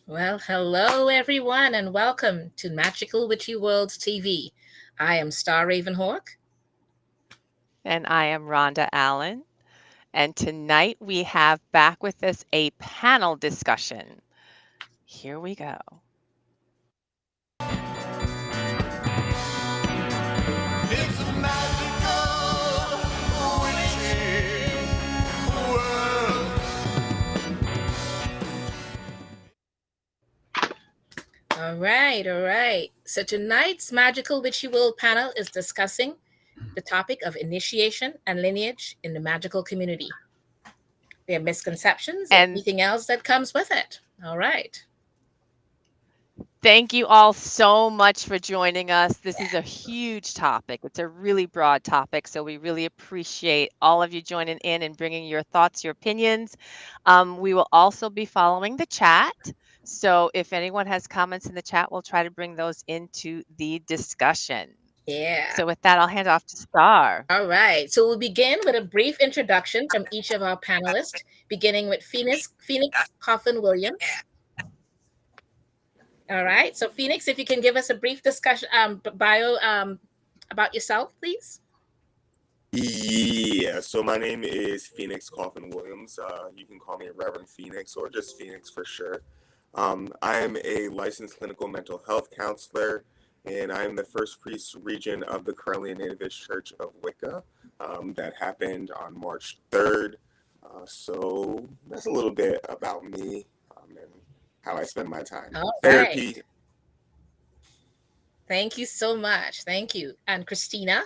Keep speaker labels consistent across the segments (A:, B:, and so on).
A: Well, hello everyone, and welcome to Magical Witchy World TV. I am Star Ravenhawk.
B: And I am Rhonda Allen. And tonight we have back with us a panel discussion. Here we go.
C: It's a magical, witchy world.
A: All right, all right. So tonight's Magical Witchy World panel is discussing the topic of initiation and lineage in the magical community, their misconceptions, and
B: And
A: anything else that comes with it. All right.
B: thank you all so much for joining us. This is a huge topic. It's a really broad topic, so we really appreciate all of you joining in and bringing your thoughts, your opinions. We will also be following the chat. So if anyone has comments in the chat, we'll try to bring those into the discussion.
A: Yeah.
B: So with that, I'll hand off to Star.
A: All right. So we'll begin with a brief introduction from each of our panelists, beginning with Phoenix Coffin-Williams. All right. So Phoenix, if you can give us a brief discussion bio about yourself, please.
D: Yeah, so my name is Phoenix Coffin-Williams. You can call me Reverend Phoenix or just Phoenix for sure. I am a licensed clinical mental health counselor, and I am the first priest regent of the Correllian Nativist Church of Wicca. That happened on March 3rd. So that's a little bit about me and how I spend my time.
A: All
D: Therapy.
A: right. Thank you so much. Thank you. And Christina?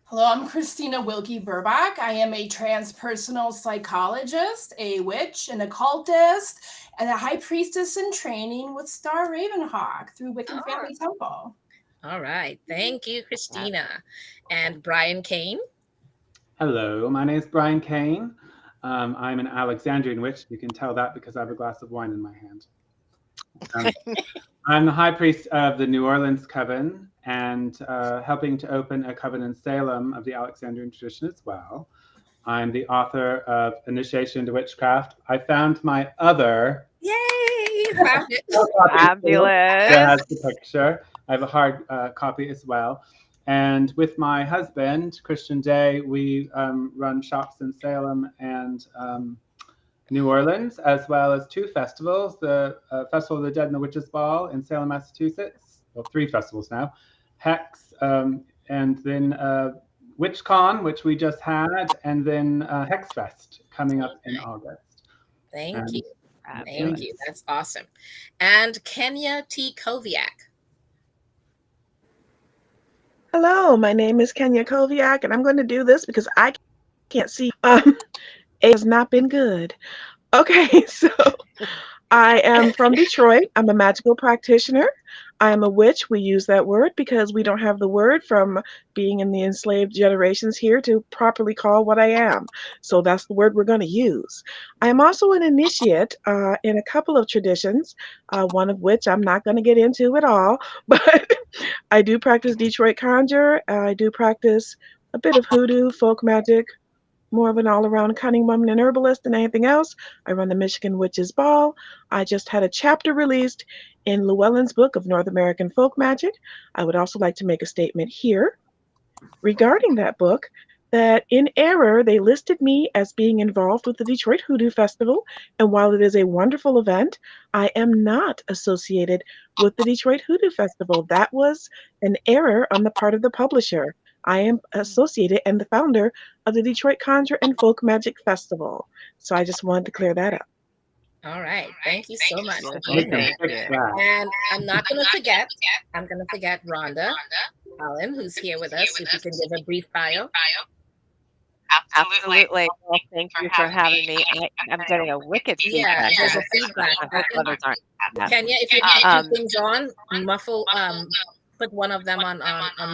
E: Hello, I'm Christina Wilkie-Burbach. I am a transpersonal psychologist, a witch, an occultist, and a high priestess in training with Star Ravenhawk through Wiccan Family Temple.
A: All right. Thank you, Christina. And Brian Kane?
F: Hello, my name is Brian Kane. I'm an Alexandrian witch. You can tell that because I have a glass of wine in my hand. I'm the high priest of the New Orleans Coven and helping to open a coven in Salem of the Alexandrian tradition as well. I'm the author of Initiation into Witchcraft. I found my other.
A: Yay! Found it.
B: Fabulous.
F: That has the picture. I have a hard copy as well. And with my husband, Christian Day, we run shops in Salem and New Orleans, as well as two festivals, the Festival of the Dead and the Witches' Ball in Salem, Massachusetts. Well, three festivals now. Hex, and then WitchCon, which we just had, and then HexFest coming up in August.
A: Thank you. Thank you. That's awesome. And Kenya T. Koviak.
G: Hello, my name is Kenya Koviak, and I'm going to do this because I can't see. It has not been good. Okay, so I am from Detroit. I'm a magical practitioner. I am a witch. We use that word because we don't have the word from being in the enslaved generations here to properly call what I am. So that's the word we're going to use. I am also an initiate in a couple of traditions, one of which I'm not going to get into at all, but I do practice Detroit conjure. I do practice a bit of hoodoo, folk magic, more of an all-around cunning woman and herbalist than anything else. I run the Michigan Witches Ball. I just had a chapter released in Llewellyn's Book of North American Folk Magic. I would also like to make a statement here regarding that book that in error, they listed me as being involved with the Detroit Hoodoo Festival. And while it is a wonderful event, I am not associated with the Detroit Hoodoo Festival. That was an error on the part of the publisher. I am associated and the founder of the Detroit Conjure and Folk Magic Festival. So I just wanted to clear that up.
A: All right. Thank you so much.
B: Thank you.
A: And I'm not going to forget, Rhonda Allen, who's here with us. If you can give a brief bio.
B: Absolutely. Well, thank you for having me. I'm getting a wicked feedback.
A: Yeah, there's a feedback.
B: Others aren't.
A: Kenya, if you have two things on, muffle, put one of them on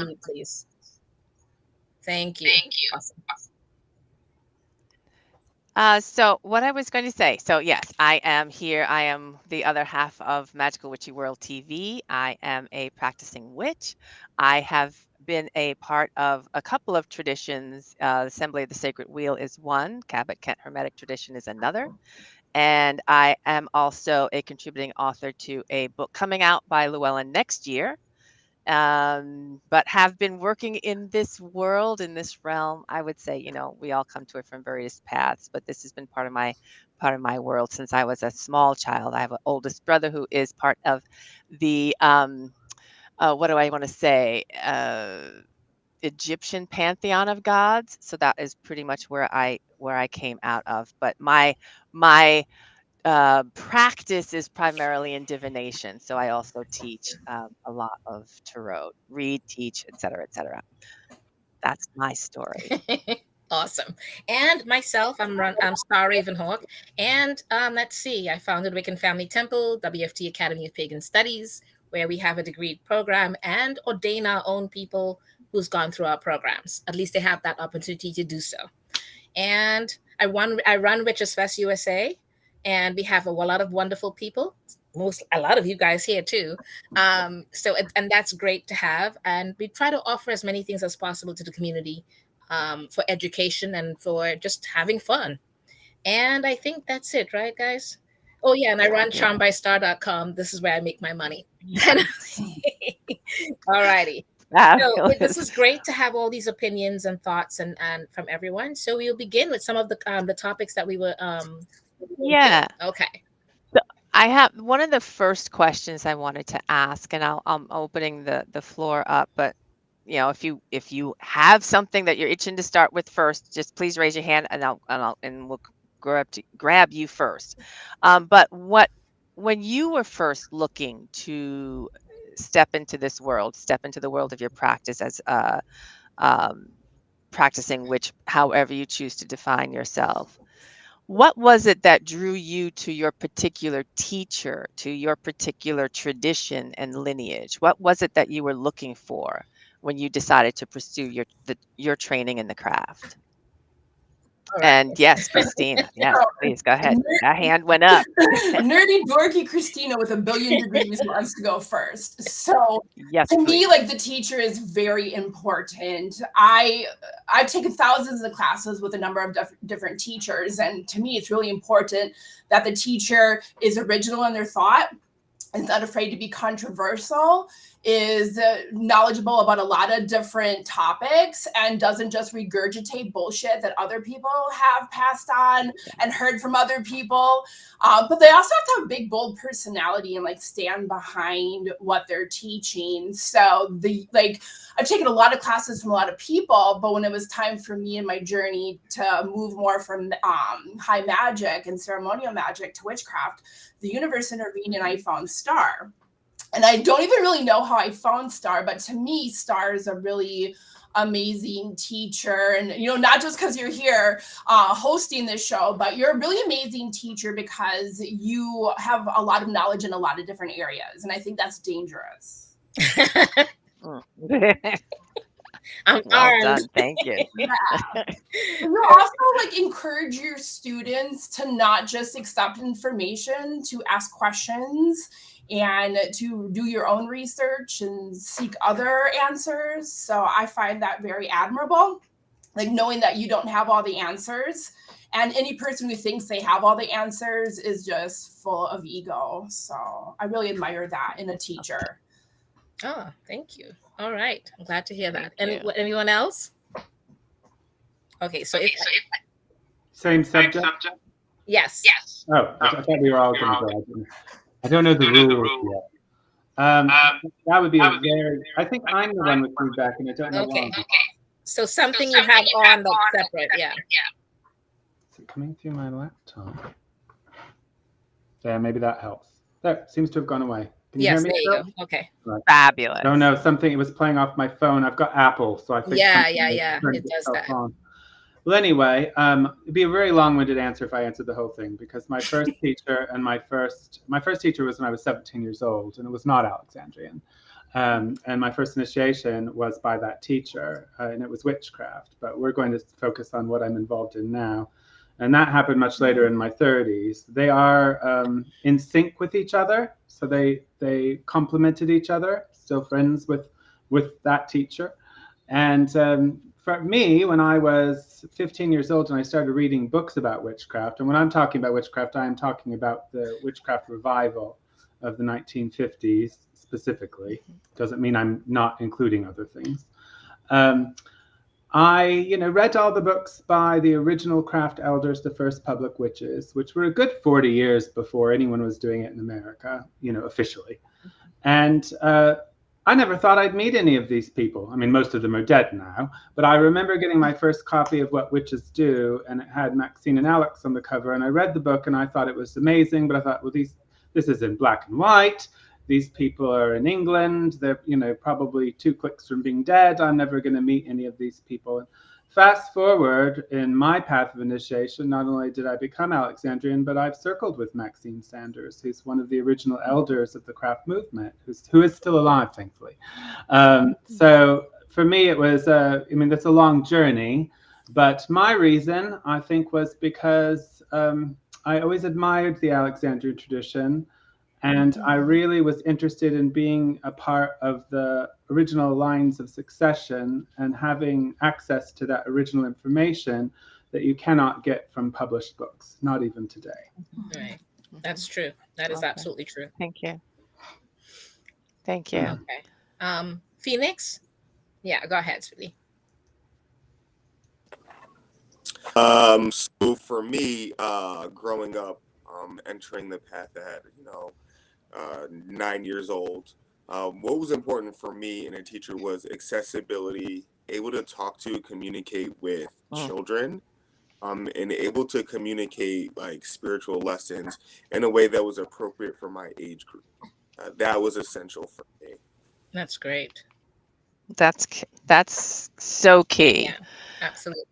A: mute, please. Thank you. Awesome.
B: So what I was going to say, so yes, I am here. I am the other half of Magical Witchy World TV. I am a practicing witch. I have been a part of a couple of traditions. Assembly of the Sacred Wheel is one, Cabot Kent Hermetic tradition is another. And I am also a contributing author to a book coming out by Llewellyn next year. But have been working in this world, in this realm. I would say, we all come to it from various paths, but this has been part of my world since I was a small child. I have an oldest brother who is part of the what do I want to say? Egyptian pantheon of gods. So that is pretty much where I came out of. But my practice is primarily in divination. So I also teach a lot of tarot, read, teach, etc., etc. That's my story.
A: Awesome. And myself, I'm Star Ravenhawk. And let's see, I founded Wiccan Family Temple, WFT Academy of Pagan Studies, where we have a degree program and ordain our own people who's gone through our programs. At least they have that opportunity to do so. And I run Witches Fest USA, and we have a lot of wonderful people. A lot of you guys here too. And that's great to have. And we try to offer as many things as possible to the community for education and for just having fun. And I think that's it, right, guys? Oh yeah, and I run charmbystar.com. This is where I make my money. All righty. So this is great to have all these opinions and thoughts and from everyone. So we'll begin with some of the topics that we were.
B: Yeah.
A: Okay.
B: So I have one of the first questions I wanted to ask, and I'm opening the floor up. But if you have something that you're itching to start with first, just please raise your hand, and we'll grab you first. But when you were first looking to step into this world, step into the world of your practice as practicing witch, however you choose to define yourself, what was it that drew you to your particular teacher, to your particular tradition and lineage? What was it that you were looking for when you decided to pursue your training in the craft?
E: All
B: And
E: right.
B: yes, Christina, yes, please go ahead. That hand went up.
E: Nerdy dorky Christina with a billion degrees wants to go first. So
B: Yes,
E: to
B: please.
E: me, like, the teacher is very important. I've taken thousands of classes with a number of different teachers, and to me, it's really important that the teacher is original in their thought, is not afraid to be controversial, is knowledgeable about a lot of different topics, and doesn't just regurgitate bullshit that other people have passed on and heard from other people. But they also have to have a big, bold personality and like stand behind what they're teaching. So I've taken a lot of classes from a lot of people, but when it was time for me in my journey to move more from high magic and ceremonial magic to witchcraft, the universe intervened and I found Star. And I don't even really know how I found Star, but to me, Star is a really amazing teacher. And, not just because you're here hosting this show, but you're a really amazing teacher because you have a lot of knowledge in a lot of different areas. And I think that's dangerous.
A: I'm
B: well done. Thank you.
E: Yeah. You also encourage your students to not just accept information, to ask questions and to do your own research and seek other answers. So I find that very admirable, knowing that you don't have all the answers. And any person who thinks they have all the answers is just full of ego. So I really admire that in a teacher.
A: Oh, thank you. All right. I'm glad to hear that. Anyone else? Okay, so
F: Same subject?
A: Yes.
F: Oh, I thought we were all going to go. I don't know the rules yet. That would be I think I'm the one with feedback, and I don't know why.
A: Okay. So something you have on that's separate, yeah.
F: Is it coming through my laptop? Yeah, maybe that helps. There, seems to have gone away. Can you hear me?
A: There you go. Okay.
B: Right. Fabulous.
F: Oh no, it was playing off my phone. I've got Apple, so I think
A: Yeah. It does that.
F: On. Well, anyway, it'd be a very long-winded answer if I answered the whole thing, because my first teacher and my first teacher was when I was 17 years old, and it was not Alexandrian. And my first initiation was by that teacher, and it was witchcraft. But we're going to focus on what I'm involved in now. And that happened much later in my 30s. They are in sync with each other, so they complemented each other. Still friends with that teacher. And for me, when I was 15 years old and I started reading books about witchcraft, and when I'm talking about witchcraft, I am talking about the witchcraft revival of the 1950s specifically. Doesn't mean I'm not including other things. I, read all the books by the original craft elders, the first public witches, which were a good 40 years before anyone was doing it in America, officially. And I never thought I'd meet any of these people. I mean, most of them are dead now, but I remember getting my first copy of What Witches Do, and it had Maxine and Alex on the cover. And I read the book and I thought it was amazing, but I thought, well, this is in black and white. These people are in England. They're, probably 2 clicks from being dead. I'm never going to meet any of these people. Fast forward in my path of initiation, not only did I become Alexandrian, but I've circled with Maxine Sanders, who's one of the original elders of the craft movement, who is still alive, thankfully. So for me, it was, that's a long journey. But my reason, I think, was because I always admired the Alexandrian tradition. And I really was interested in being a part of the original lines of succession and having access to that original information that you cannot get from published books, not even today.
A: Right. That's true. That is absolutely true.
B: Thank you. Thank you.
A: Okay. Phoenix? Yeah, go ahead, sweetie.
D: So for me, growing up, entering the path at 9 years old, what was important for me and a teacher was accessibility, able to talk to, communicate with children, and able to communicate like spiritual lessons in a way that was appropriate for my age group. That was essential for me.
A: That's great.
B: That's so key.
A: Yeah, absolutely.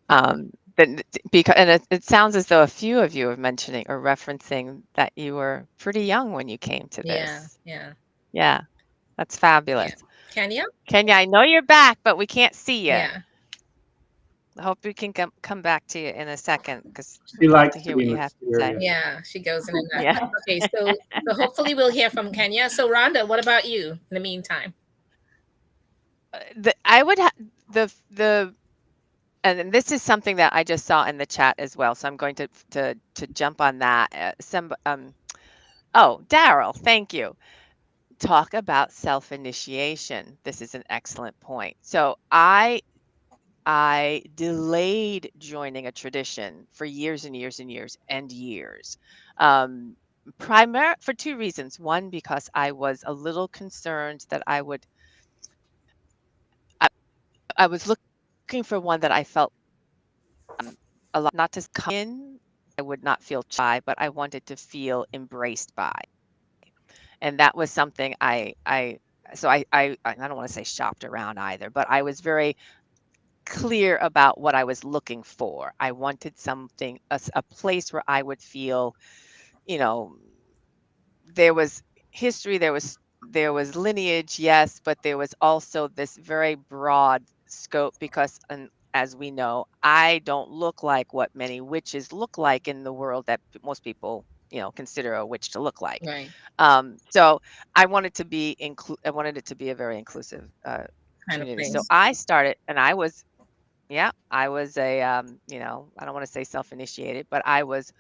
B: Because it sounds as though a few of you are mentioning or referencing that you were pretty young when you came to this. Yeah, that's fabulous.
A: Yeah.
B: Kenya, I know you're back, but we can't see you.
A: Yeah.
B: I hope we can come back to you in a second because
F: she
B: we'd love
F: likes
B: to hear what you have to say.
A: Yeah, she goes in and out.
B: Yeah.
A: Okay, so hopefully we'll hear from Kenya. So Rhonda, what about you in the meantime?
B: I would have and this is something that I just saw in the chat as well. So I'm going to jump on that. Daryl, thank you. Talk about self-initiation. This is an excellent point. So I delayed joining a tradition for years and years and years and years. For 2 reasons. One, because I was a little concerned that I was looking for one that I felt a lot, not to come in, I would not feel shy, but I wanted to feel embraced by. And that was something I don't want to say shopped around either, but I was very clear about what I was looking for. I wanted something, a place where I would feel, there was history, there was lineage, yes, but there was also this very broad scope because, as we know, I don't look like what many witches look like in the world that most people, consider a witch to look like.
A: Right.
B: So I wanted to be I wanted it to be a very inclusive community. So I started, and I was a, I don't want to say self-initiated, but I was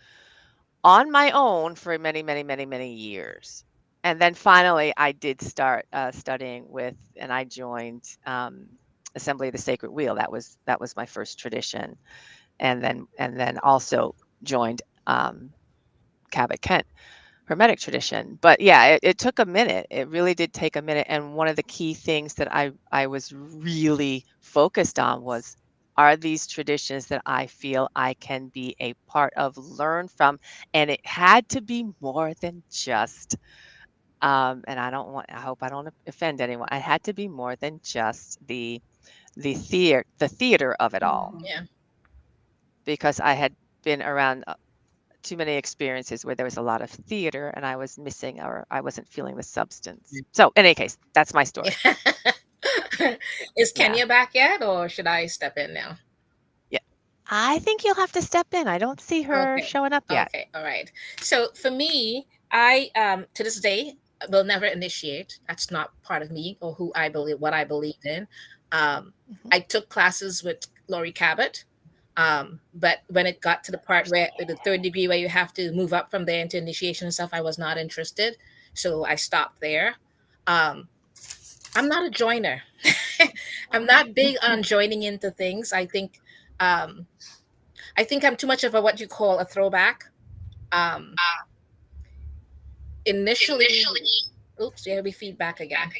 B: on my own for many, many, many, many years. And then finally I did start studying with, and I joined Assembly of the Sacred Wheel. That was my first tradition. And then also joined Cabot Kent Hermetic tradition. But yeah, it took a minute. It really did take a minute. And one of the key things that I was really focused on was, are these traditions that I feel I can be a part of, learn from? And it had to be more than just, and I hope I don't offend anyone. It had to be more than just the theater of it all.
A: Yeah.
B: Because I had been around too many experiences where there was a lot of theater and I was missing, or I wasn't feeling the substance. So in any case, that's my story.
A: Is Kenya back yet, or should I step in now?
B: Yeah, I think you'll have to step in. I don't see her showing up yet.
A: Okay, all right. So for me, I to this day will never initiate. That's not part of me or who I believe, what I believe in. I took classes with Laurie Cabot, but when it got to the part where the third degree where you have to move up from there into initiation and stuff, I was not interested, so I stopped there. Um, I'm not a joiner. I'm not big on joining into things. Um, I think I'm too much of a what you call a throwback. Um, initially, oops, there will be feedback again.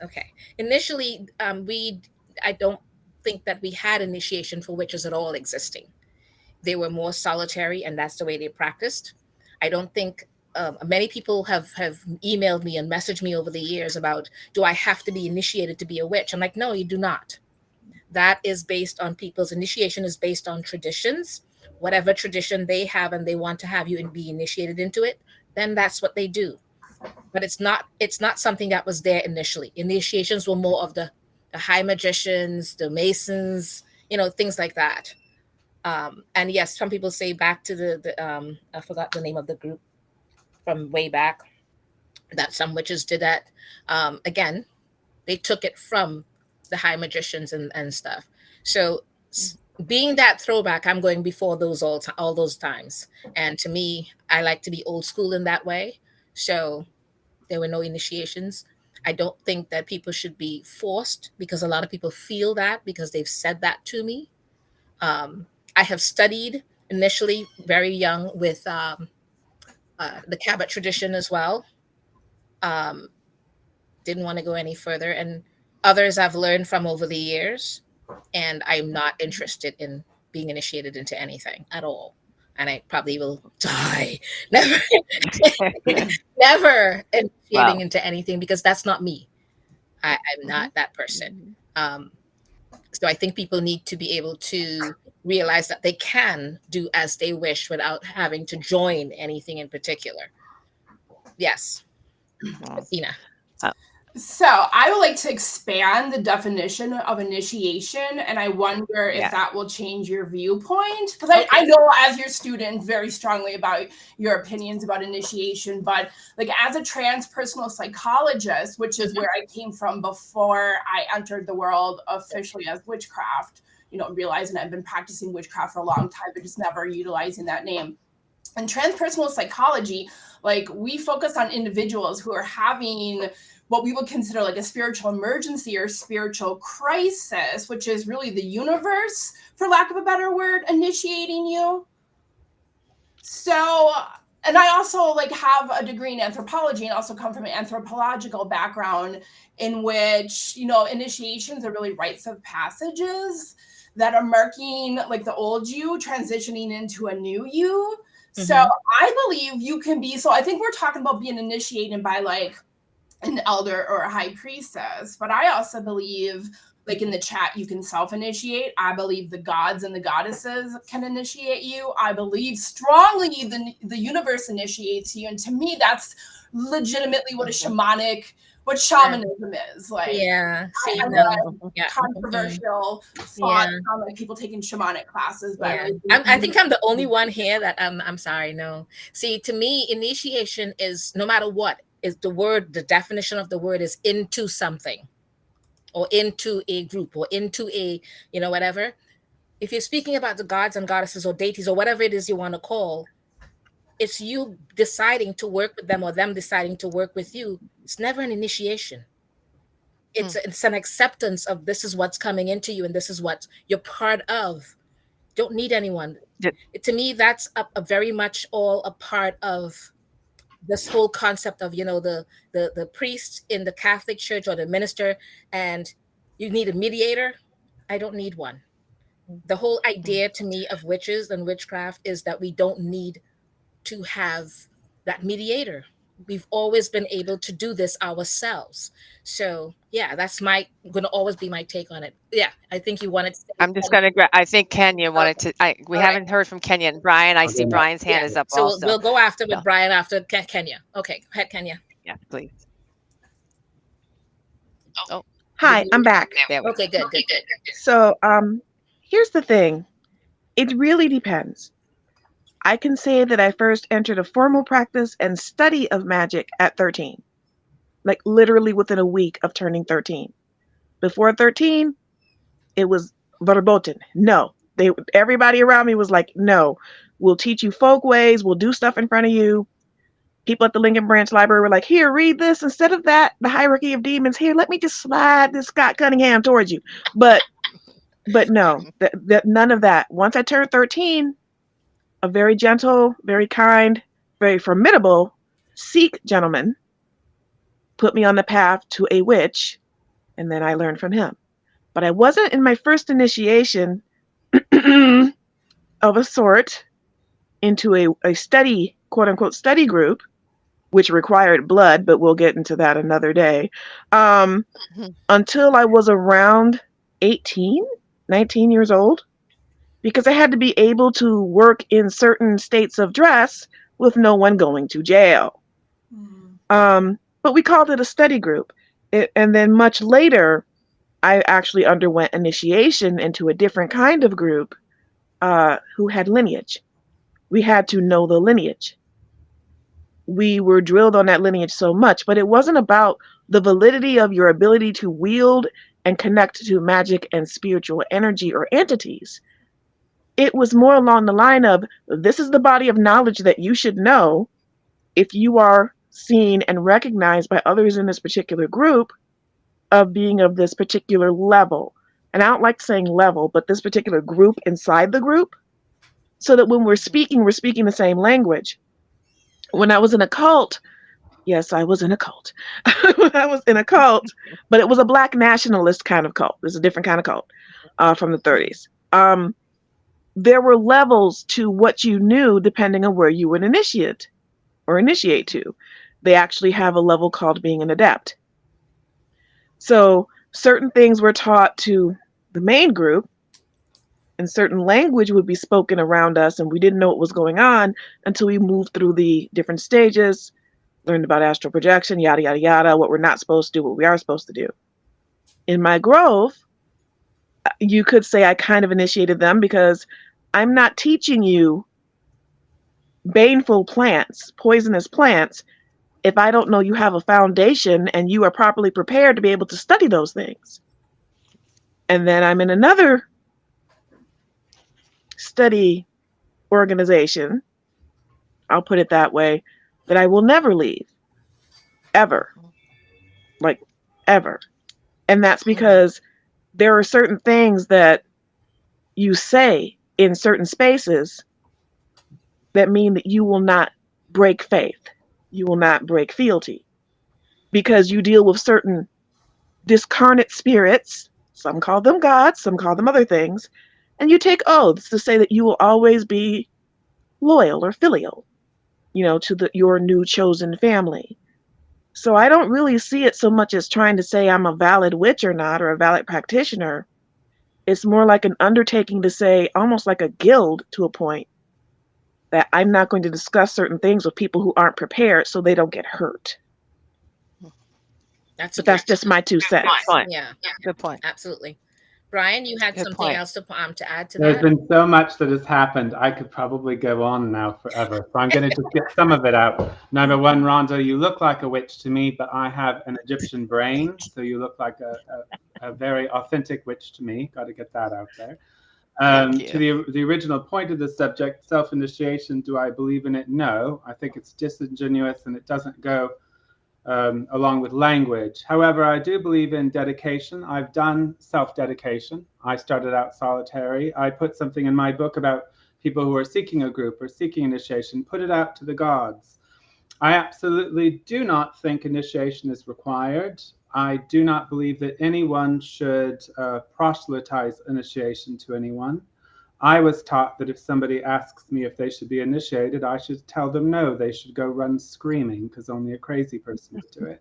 A: Okay. Initially, I don't think that we had initiation for witches at all existing. They were more solitary, and that's the way they practiced. I don't think many people have emailed me and messaged me over the years about, do I have to be initiated to be a witch? I'm like, no, you do not. That is based on people's initiation is based on traditions. Whatever tradition they have and they want to have you and be initiated into it, then that's what they do. But it's not something that was there initially. Initiations were more of the high magicians, the masons, things like that. And yes, some people say back to the I forgot the name of the group from way back, that some witches did that. Again, they took it from the high magicians and stuff. So being that throwback, I'm going before those all those times. And to me, I like to be old school in that way. So there were no initiations. I don't think that people should be forced, because a lot of people feel that because they've said that to me. I have studied initially very young with the Cabot tradition as well. Didn't want to go any further. And others I've learned from over the years. And I'm not interested in being initiated into anything at all. And I probably will die. Never, never initiating into anything, because that's not me. I'm not that person. So I think people need to be able to realize that they can do as they wish without having to join anything in particular. Yes. Christina.
E: So I would like to expand the definition of initiation, and I wonder if that will change your viewpoint. Because I know as your student very strongly about your opinions about initiation, but like as a transpersonal psychologist, which is where I came from before I entered the world officially as witchcraft, realizing I've been practicing witchcraft for a long time, but just never utilizing that name. In transpersonal psychology, like we focus on individuals who are having what we would consider like a spiritual emergency or spiritual crisis, which is really the universe, for lack of a better word, initiating you. So, and I also like have a degree in anthropology and also come from an anthropological background in which, initiations are really rites of passages that are marking like the old you transitioning into a new you. Mm-hmm. So I believe you can be, so I think we're talking about being initiated by like an elder or a high priestess, but I also believe, like in the chat, you can self-initiate. I believe the gods and the goddesses can initiate you. I believe strongly the universe initiates you, and to me, that's legitimately what shamanism is. Like, controversial thought on like people taking shamanic classes. But
A: I think I'm the only one here that I'm sorry. No, see, to me, initiation is no matter what. Is the definition of the word is into something or into a group or into a, whatever. If you're speaking about the gods and goddesses or deities or whatever it is you want to call, it's you deciding to work with them or them deciding to work with you. It's never an initiation. It's an acceptance of this is what's coming into you and this is what you're part of. Don't need anyone. To me, that's a very much all a part of this whole concept of, the priest in the Catholic Church or the minister, and you need a mediator. I don't need one. The whole idea to me of witches and witchcraft is that we don't need to have that mediator. We've always been able to do this ourselves. So yeah, that's going to always be my take on it. Yeah, I think you wanted to say
B: I'm just going to, I think Kenya wanted to, we haven't heard from Kenya and Brian. I see Brian's hand is up
A: so
B: also.
A: We'll go after with Brian after Kenya. Okay, go ahead, Kenya.
B: Yeah, please.
G: Oh, hi, I'm back.
A: Okay, good.
G: So here's the thing. It really depends. I can say that I first entered a formal practice and study of magic at 13, like literally within a week of turning 13. Before 13, it was verboten. No. Everybody around me was like, no, we'll teach you folk ways, we'll do stuff in front of you. People at the Lincoln Branch Library were like, here, read this. Instead of that, the hierarchy of demons, here, let me just slide this Scott Cunningham towards you. But no, none of that. Once I turned 13, a very gentle, very kind, very formidable Sikh gentleman put me on the path to a witch, and then I learned from him. But I wasn't in my first initiation of a sort into a study, quote unquote, study group, which required blood, but we'll get into that another day, until I was around 18, 19 years old, because I had to be able to work in certain states of dress with no one going to jail. But we called it a study group. And then much later, I actually underwent initiation into a different kind of group who had lineage. We had to know the lineage. We were drilled on that lineage so much, but it wasn't about the validity of your ability to wield and connect to magic and spiritual energy or entities. It was more along the line of, this is the body of knowledge that you should know if you are seen and recognized by others in this particular group of being of this particular level. And I don't like saying level, but this particular group inside the group, so that when we're speaking the same language. When I was in a cult, yes, I was in a cult. When I was in a cult, but it was a Black nationalist kind of cult. It's a different kind of cult from the 30s. There were levels to what you knew depending on where you would initiate to. They actually have a level called being an adept. So certain things were taught to the main group, and certain language would be spoken around us, and we didn't know what was going on until we moved through the different stages, learned about astral projection, yada, yada, yada, what we're not supposed to do, what we are supposed to do. In my growth, you could say I kind of initiated them, because I'm not teaching you baneful plants, poisonous plants, if I don't know you have a foundation and you are properly prepared to be able to study those things. And then I'm in another study organization, I'll put it that way, that I will never leave, ever, like ever. And that's because there are certain things that you say in certain spaces that mean that you will not break faith, you will not break fealty, because you deal with certain discarnate spirits. Some call them gods, some call them other things. And you take oaths to say that you will always be loyal or filial, to your new chosen family. So I don't really see it so much as trying to say I'm a valid witch or not, or a valid practitioner. It's more like an undertaking to say, almost like a guild to a point, that I'm not going to discuss certain things with people who aren't prepared so they don't get hurt. But that's just my 2 cents.
A: Yeah,
B: Good point.
A: absolutely. Brian, you had
B: Good
A: something
B: point.
A: else to add to
F: There's
A: that?
F: been so much that has happened. I could probably go on now forever. So I'm going to just get some of it out. Number one, Rhonda, you look like a witch to me, but I have an Egyptian brain. So you look like a very authentic witch to me. Got to get that out there. To the original point of the subject, self-initiation, do I believe in it? No. I think it's disingenuous and it doesn't go along with language. However, I do believe in dedication. I've done self-dedication. I started out solitary. I put something in my book about people who are seeking a group or seeking initiation, put it out to the gods. I absolutely do not think initiation is required. I do not believe that anyone should proselytize initiation to anyone. I was taught that if somebody asks me if they should be initiated, I should tell them no, they should go run screaming, because only a crazy person would do it.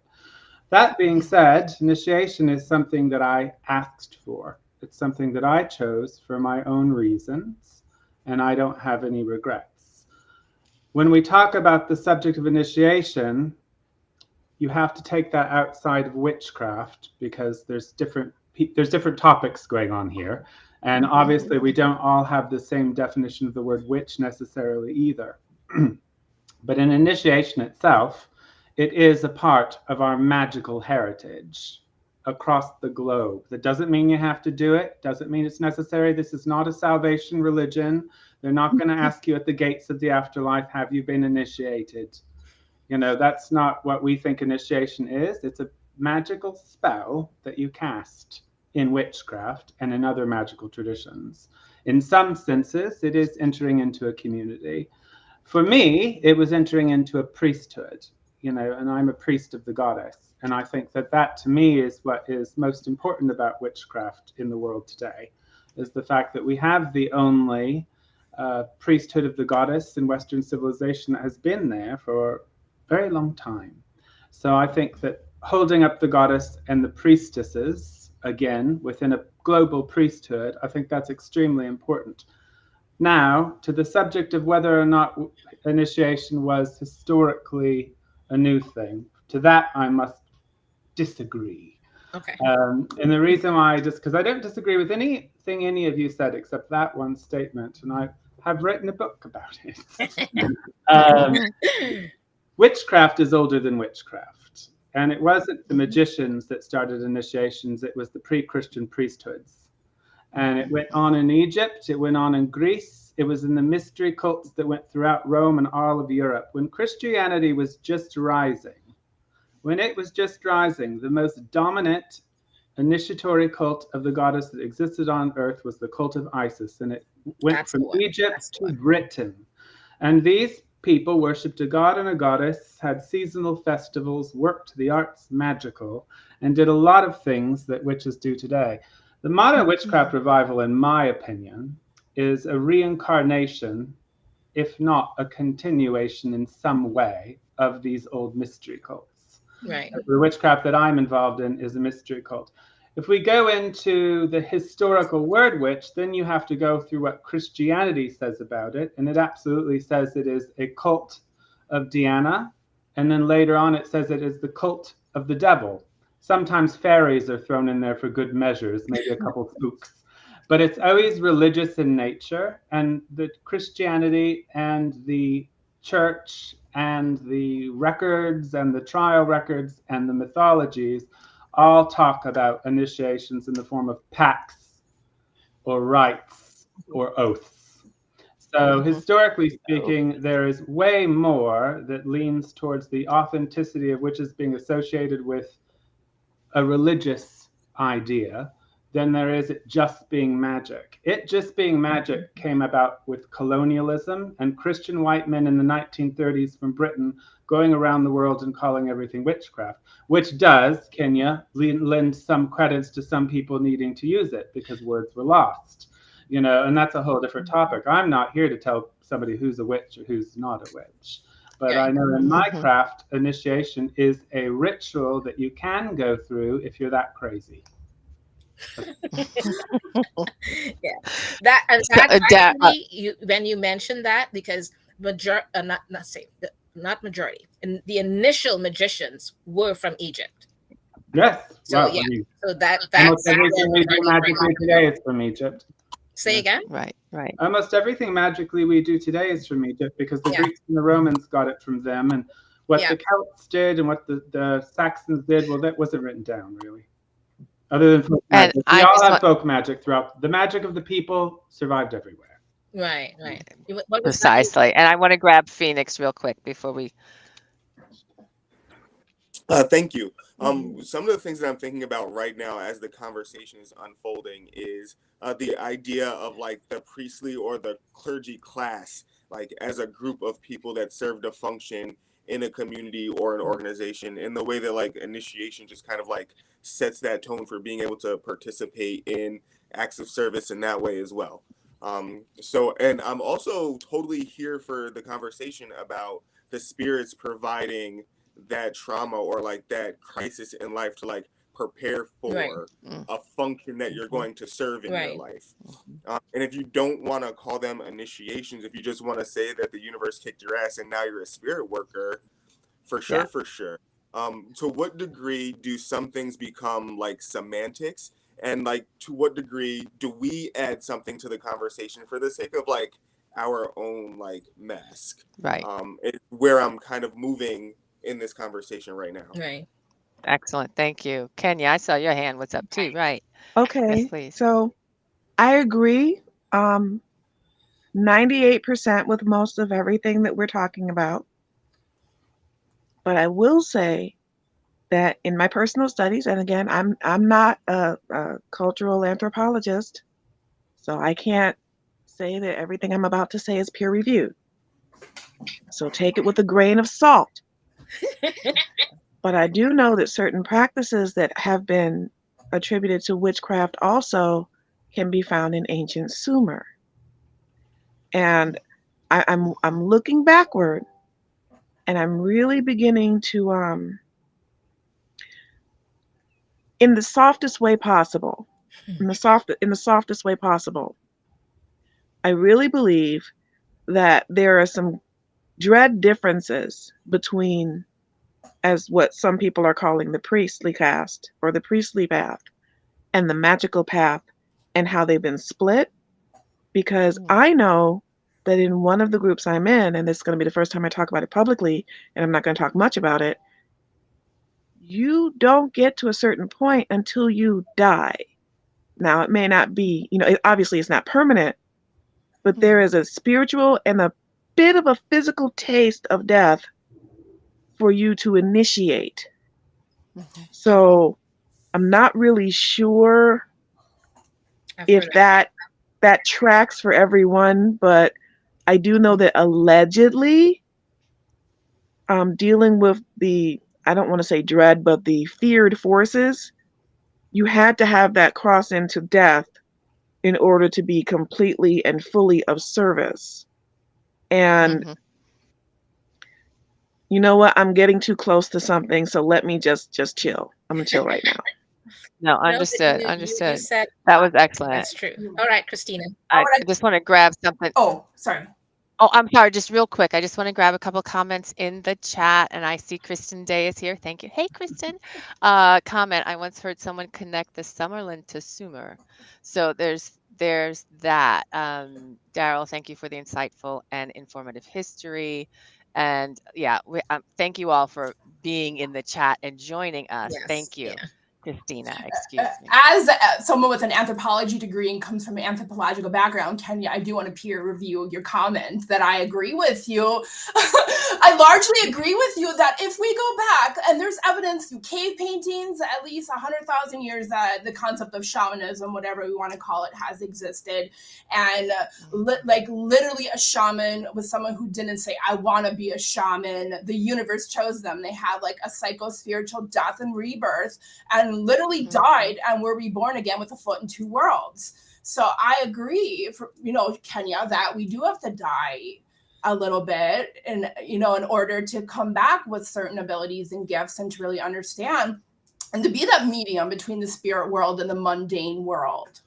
F: That being said, initiation is something that I asked for. It's something that I chose for my own reasons, and I don't have any regrets. When we talk about the subject of initiation, you have to take that outside of witchcraft, because there's different topics going on here. And obviously, we don't all have the same definition of the word witch necessarily either. But in initiation itself, it is a part of our magical heritage. across the globe. That doesn't mean you have to do it, doesn't mean it's necessary. This is not a salvation religion. They're not going to ask you at the gates of the afterlife, have you been initiated? You know, that's not what we think initiation is. It's a magical spell that you cast in witchcraft and in other magical traditions. In some senses, it is entering into a community. For me, it was entering into a priesthood, you know, and I'm a priest of the goddess. And I think that that to me is what is most important about witchcraft in the world today, is the fact that we have the only priesthood of the goddess in Western civilization that has been there for a very long time. So I think that holding up the goddess and the priestesses, again, within a global priesthood, I think that's extremely important. Now, to the subject of whether or not initiation was historically a new thing, to that I must disagree.
A: Okay.
F: And the reason why, just because I don't disagree with anything any of you said except that one statement, and I have written a book about it. Witchcraft is older than witchcraft. And it wasn't the magicians that started initiations, it was the pre-Christian priesthoods. And it went on in Egypt, it went on in Greece, it was in the mystery cults that went throughout Rome and all of Europe. When Christianity was just rising, the most dominant initiatory cult of the goddess that existed on earth was the cult of Isis. And it went from Egypt to Britain. And these people worshipped a god and a goddess, had seasonal festivals, worked the arts Magickal, and did a lot of things that witches do today. The modern witchcraft revival, in my opinion, is a reincarnation, if not a continuation in some way, of these old mystery cults.
A: Right.
F: The witchcraft that I'm involved in is a mystery cult. If we go into the historical word witch, then you have to go through what Christianity says about it. And it absolutely says it is a cult of Diana. And then later on, it says it is the cult of the devil. Sometimes fairies are thrown in there for good measures, maybe a couple spooks. But it's always religious in nature. And the Christianity and the church and the records and the trial records and the mythologies all talk about initiations in the form of pacts or rites or oaths. So historically speaking, there is way more that leans towards the authenticity of which is being associated with a religious idea than there is it just being magic. It just being magic came about with colonialism and Christian white men in the 1930s from Britain going around the world and calling everything witchcraft, which does, Kenya, lend some credits to some people needing to use it because words were lost, you know, and that's a whole different topic. I'm not here to tell somebody who's a witch or who's not a witch. But I know in my craft, initiation is a ritual that you can go through if you're that crazy.
A: Yeah, that actually, when you mentioned that, because not majority, and the initial magicians were from Egypt.
F: Yes.
A: So
F: well,
A: yeah,
F: I mean,
A: so that's
F: everything we do magically today is from Egypt.
A: Say again?
B: Right.
F: Almost everything magically we do today is from Egypt because the Greeks and the Romans got it from them, and what the Celts did and what the Saxons did, well, that wasn't written down really. Other than folk magic. We all have folk magic throughout. The magic of the people survived everywhere.
A: Right.
B: Precisely. And I want to grab Phoenix real quick before we...
D: Thank you. Some of the things that I'm thinking about right now as the conversation is unfolding is the idea of like the priestly or the clergy class, like as a group of people that served a function in a community or an organization, in the way that like initiation just kind of like sets that tone for being able to participate in acts of service in that way as well. And I'm also totally here for the conversation about the spirits providing that trauma or like that crisis in life to like prepare for a function that you're going to serve in your life. And if you don't want to call them initiations, if you just want to say that the universe kicked your ass and now you're a spirit worker, for sure. To what degree do some things become like semantics, and like to what degree do we add something to the conversation for the sake of like our own like mask?
B: Right.
D: It's where I'm kind of moving in this conversation right now.
A: Right.
B: Excellent. Thank you. Kenya, I saw your hand was up too. Right. Yes,
G: Okay,
B: please.
G: so I agree 98% with most of everything that we're talking about. But I will say that in my personal studies, and again, I'm not a cultural anthropologist, so I can't say that everything I'm about to say is peer reviewed. So take it with a grain of salt. But I do know that certain practices that have been attributed to witchcraft also can be found in ancient Sumer. And I'm looking backward, and I'm really beginning to in the softest way possible, in the softest way possible. I really believe that there are some dread differences between, as what some people are calling the priestly caste or the priestly path, and the magical path, and how they've been split. Because I know that in one of the groups I'm in, and this is going to be the first time I talk about it publicly, and I'm not going to talk much about it, you don't get to a certain point until you die. Now, it may not be, obviously it's not permanent, but there is a spiritual and a bit of a physical taste of death for you to initiate. So I'm not really sure if that tracks for everyone, but I do know that allegedly dealing with the, I don't want to say dread, but the feared forces, you had to have that cross into death in order to be completely and fully of service. And you know what? I'm getting too close to something, so let me just chill. I'm gonna chill right now.
B: No,
A: No, but
B: understood.
A: you
B: Understood.
A: said
B: That was excellent.
A: that's true. All right, Christina.
B: I just want to grab something.
E: Oh, sorry.
B: Oh, I'm sorry. Just real quick. I just want to grab a couple comments in the chat, and I see Kristen Day is here. Thank you. Hey, Kristen. Comment. I once heard someone connect the Summerlin to Sumer. So there's that. Daryl, thank you for the insightful and informative history. And yeah, thank you all for being in the chat and joining us.
A: Yes,
B: Thank you.
A: yeah.
B: Christina, excuse me.
E: As someone with an anthropology degree and comes from an anthropological background, Kenya, I do want to peer review your comment that I agree with you. I largely agree with you that if we go back, and there's evidence through cave paintings, at least 100,000 years that the concept of shamanism, whatever we want to call it, has existed. And literally a shaman was someone who didn't say, I want to be a shaman. The universe chose them. They had like a psycho-spiritual death and rebirth, and literally died and were reborn again with a foot in two worlds. So I agree, Kenya, that we do have to die a little bit, and in order to come back with certain abilities and gifts, and to really understand and to be that medium between the spirit world and the mundane world.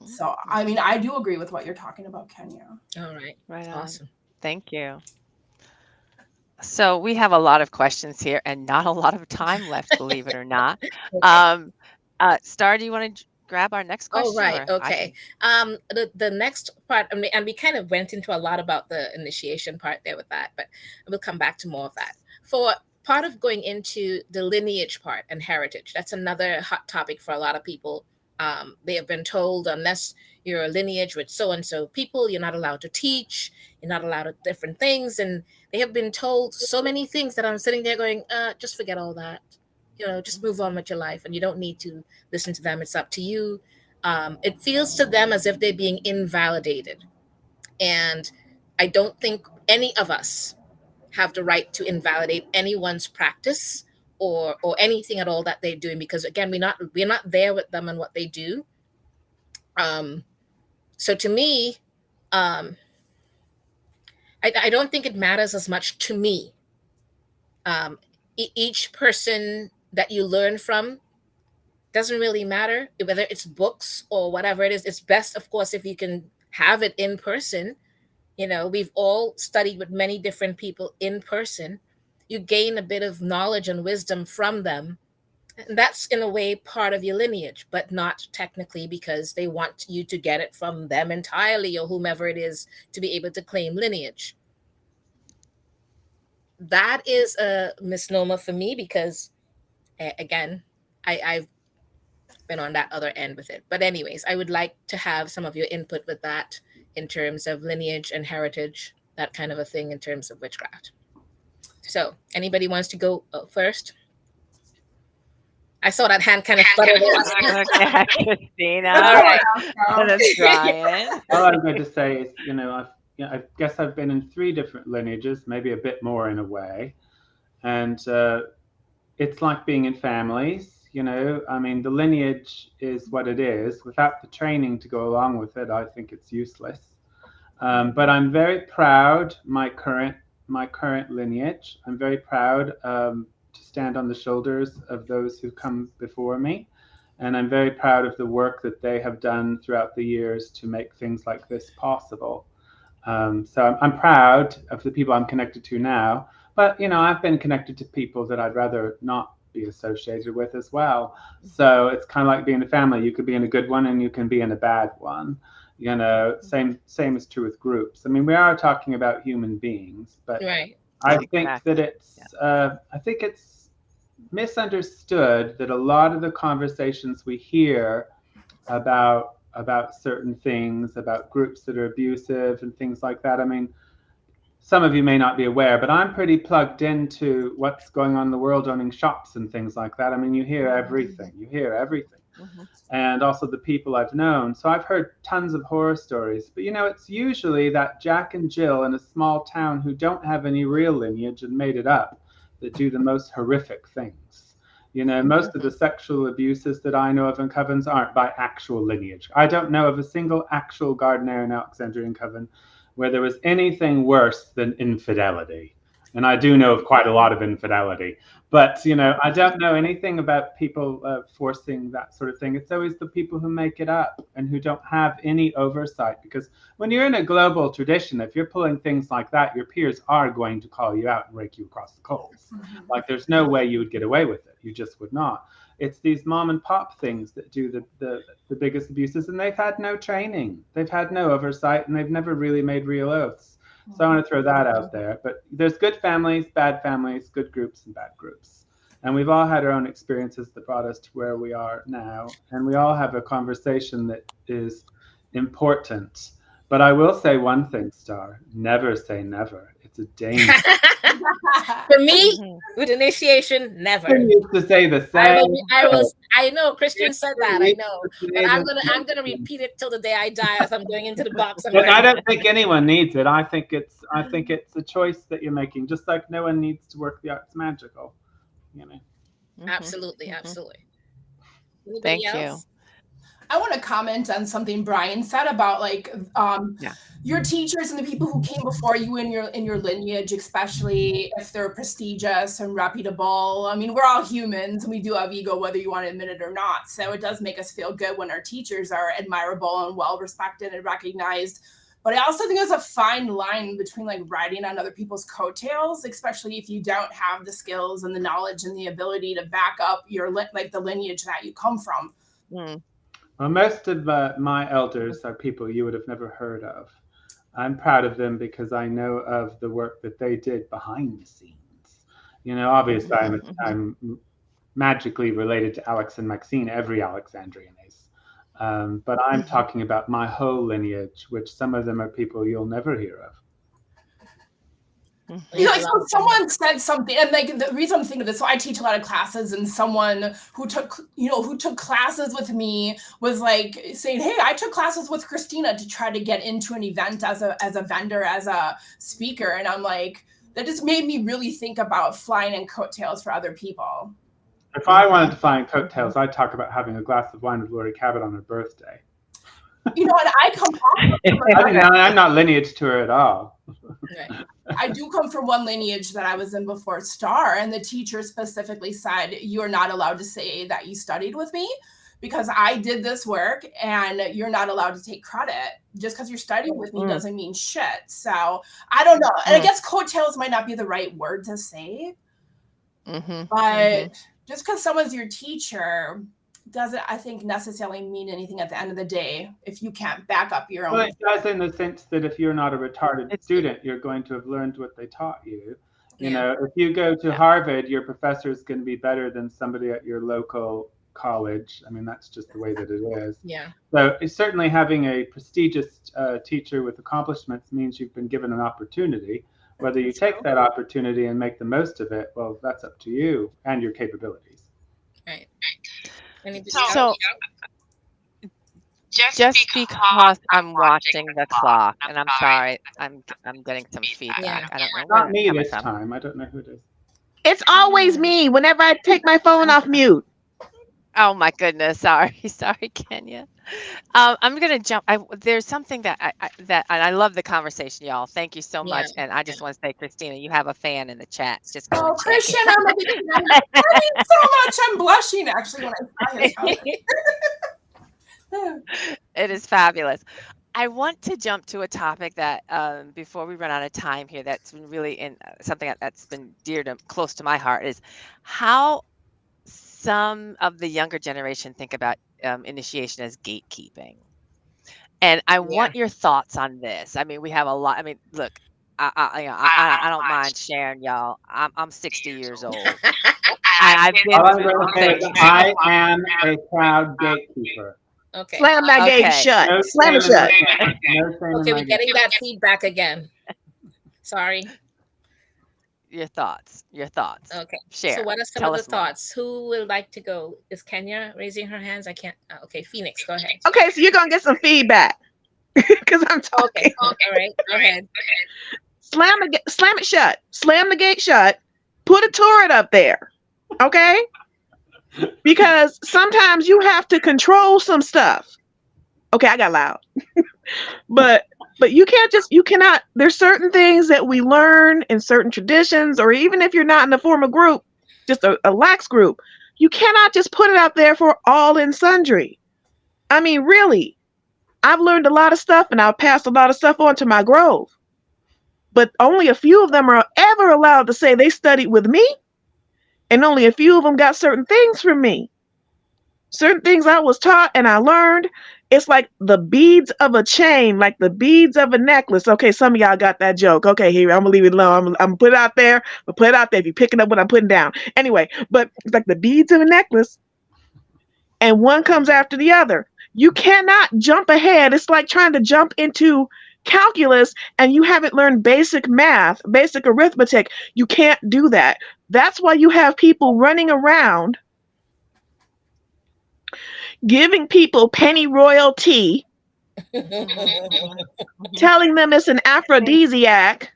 E: So I mean, I do agree with what you're talking about, Kenya.
A: All right.
B: Right on.
A: Awesome.
B: Thank you. So we have a lot of questions here and not a lot of time left, believe it or not. Star, do you want to grab our next question?
A: Oh, right.
B: or I
A: Okay.
B: can-
A: The next part, and we kind of went into a lot about the initiation part there with that, but we'll come back to more of that. For part of going into the lineage part and heritage, that's another hot topic for a lot of people. They have been told, unless you're a lineage with so-and-so people, you're not allowed to teach, you're not allowed to different things. And they have been told so many things that I'm sitting there going, just forget all that. Just move on with your life, and you don't need to listen to them. It's up to you. It feels to them as if they're being invalidated. And I don't think any of us have the right to invalidate anyone's practice or anything at all that they're doing, because again, we're not there with them and what they do. So to me, I don't think it matters as much to me. Each person that you learn from doesn't really matter, whether it's books or whatever it is. It's best, of course, if you can have it in person. We've all studied with many different people in person. You gain a bit of knowledge and wisdom from them. And that's in a way part of your lineage, but not technically, because they want you to get it from them entirely, or whomever it is, to be able to claim lineage. That is a misnomer for me, because Again, I've been on that other end with it. But anyways, I would like to have some of your input with that in terms of lineage and heritage, that kind of a thing in terms of witchcraft. So anybody wants to go first? I saw that hand kind of flutter there.
B: Okay, Christina.
A: All right.
B: And then Brian.
F: All I'm going to say is, I guess I've been in 3 different lineages, maybe a bit more in a way. And it's like being in families, I mean, the lineage is what it is. Without the training to go along with it, I think it's useless. But I'm very proud, my current lineage. I'm very proud to stand on the shoulders of those who come before me. And I'm very proud of the work that they have done throughout the years to make things like this possible. So I'm proud of the people I'm connected to now, but I've been connected to people that I'd rather not be associated with as well. So it's kind of like being a family. You could be in a good one and you can be in a bad one. Same is true with groups. I mean, we are talking about human beings, but
A: Right.
F: I think that it's misunderstood that a lot of the conversations we hear about certain things, about groups that are abusive and things like that. I mean, some of you may not be aware, but I'm pretty plugged into what's going on in the world, owning shops and things like that. I mean, you hear everything. Mm-hmm. And also the people I've known. So I've heard tons of horror stories, but it's usually that Jack and Jill in a small town who don't have any real lineage and made it up that do the most horrific things. Most of the sexual abuses that I know of in covens aren't by actual lineage. I don't know of a single actual Gardnerian Alexandrian coven where there was anything worse than infidelity. And I do know of quite a lot of infidelity, but I don't know anything about people forcing that sort of thing. It's always the people who make it up and who don't have any oversight, because when you're in a global tradition, if you're pulling things like that, your peers are going to call you out and rake you across the coals. Mm-hmm. Like there's no way you would get away with it. You just would not. It's these mom and pop things that do the biggest abuses, and they've had no training. They've had no oversight, and they've never really made real oaths. So I want to throw that out there. But there's good families, bad families, good groups, and bad groups. And we've all had our own experiences that brought us to where we are now. And we all have a conversation that is important. But I will say one thing, Star. Never say never. It's a danger.
A: For me, with initiation, never.
F: I used to say the same.
A: I know Christian said that. I know, but I'm gonna repeat it till the day I die as I'm going into the box.
F: But I don't think anyone needs it. I think it's a choice that you're making, just like no one needs to work the arts magical.
A: Absolutely. Anybody
B: Thank
A: else?
B: you.
E: I want to comment on something Brian said about your teachers and the people who came before you in your lineage, especially if they're prestigious and reputable. I mean, we're all humans and we do have ego, whether you want to admit it or not. So it does make us feel good when our teachers are admirable and well respected and recognized. But I also think there's a fine line between riding on other people's coattails, especially if you don't have the skills and the knowledge and the ability to back up your the lineage that you come from.
B: Mm.
F: Well, most of my elders are people you would have never heard of. I'm proud of them because I know of the work that they did behind the scenes. Obviously, I'm magically related to Alex and Maxine. Every Alexandrian is. But I'm talking about my whole lineage, which some of them are people you'll never hear of.
E: So someone said something, and the reason I'm thinking of this, so I teach a lot of classes, and someone who took classes with me was saying, "Hey, I took classes with Christina to try to get into an event as a vendor, as a speaker," and I'm like, that just made me really think about flying in coattails for other people.
F: If I wanted to fly in coattails, I'd talk about having a glass of wine with Lori Cabot on her birthday.
E: And I come
F: I'm not lineage to her at all.
A: Right.
E: I do come from one lineage that I was in before Star, and the teacher specifically said, "You are not allowed to say that you studied with me because I did this work, and you're not allowed to take credit. Just because you're studying with me doesn't mean shit." So I don't know. And I guess coattails might not be the right word to say, but just because someone's your teacher doesn't, I think, necessarily mean anything at the end of the day if you can't back up your own.
F: Well, it does in the sense that if you're not a retarded student, you're going to have learned what they taught you. You
A: Yeah.
F: know, if you go to Harvard, your professor is going to be better than somebody at your local college. I mean, that's just the way that it is.
A: Yeah.
F: So certainly having a prestigious teacher with accomplishments means you've been given an opportunity. Whether you take that opportunity and make the most of it, well, that's up to you and your capabilities.
A: Right. Anybody
B: So
A: else?
B: just because I'm watching the clock, and I'm sorry, I'm getting some feedback. I don't know where
F: Not
B: that's
F: me
B: coming
F: this
B: from.
F: time. I don't know who it is.
G: It's always me whenever I take my phone off mute.
B: Oh my goodness, sorry, sorry, Kenya. I'm gonna jump. There's something that and I love the conversation, y'all. Thank you so
A: Yeah.
B: much. And I just want to say, Christina, you have a fan in the chat. Just going
E: Oh,
B: to check
E: Christian,
B: it.
E: I'm a big fan. Thank you so much. I'm blushing actually when I saw his comment.
B: It is fabulous. I want to jump to a topic that before we run out of time here, that's been really in something that's been close to my heart is how some of the younger generation think about initiation as gatekeeping. And I
A: Yeah.
B: want your thoughts on this. I mean, we have a lot. I mean, look, I don't mind sharing, y'all. I'm 60 years old, and I've been
F: All I'm
B: through
F: going
B: some
F: to say is
B: things.
F: I am a proud gatekeeper.
A: Okay.
G: Slam that gate
B: Okay.
G: shut.
F: No
G: Slam it
F: shame in my
G: shut.
F: game. No shame in
A: Okay,
F: my
A: we're getting
F: game.
A: that feedback again. Sorry.
B: Your thoughts.
A: Okay.
B: Share.
A: So what are some
B: Tell
A: of the
B: us more.
A: thoughts? Who would like to go? Is Kenya raising her hands? I can't. Okay, Phoenix, go ahead.
G: Okay, so you're gonna get some feedback because I'm talking.
A: Okay. All right. Go ahead.
G: Slam it shut. Slam the gate shut. Put a turret up there. Okay? Because sometimes you have to control some stuff. Okay, I got loud. But you cannot, there's certain things that we learn in certain traditions, or even if you're not in a formal group, just a lax group, you cannot just put it out there for all and sundry. I mean, really, I've learned a lot of stuff and I've passed a lot of stuff on to my grove. But only a few of them are ever allowed to say they studied with me, and only a few of them got certain things from me. Certain things I was taught and I learned, it's like the beads of a chain, like the beads of a necklace. Okay, some of y'all got that joke. Okay, here, I'm gonna leave it alone. I'm gonna put it out there. But put it out there if you're picking up what I'm putting down. Anyway, but it's like the beads of a necklace, and one comes after the other. You cannot jump ahead. It's like trying to jump into calculus and you haven't learned basic math, basic arithmetic. You can't do that. That's why you have people running around giving people pennyroyal tea, telling them it's an aphrodisiac,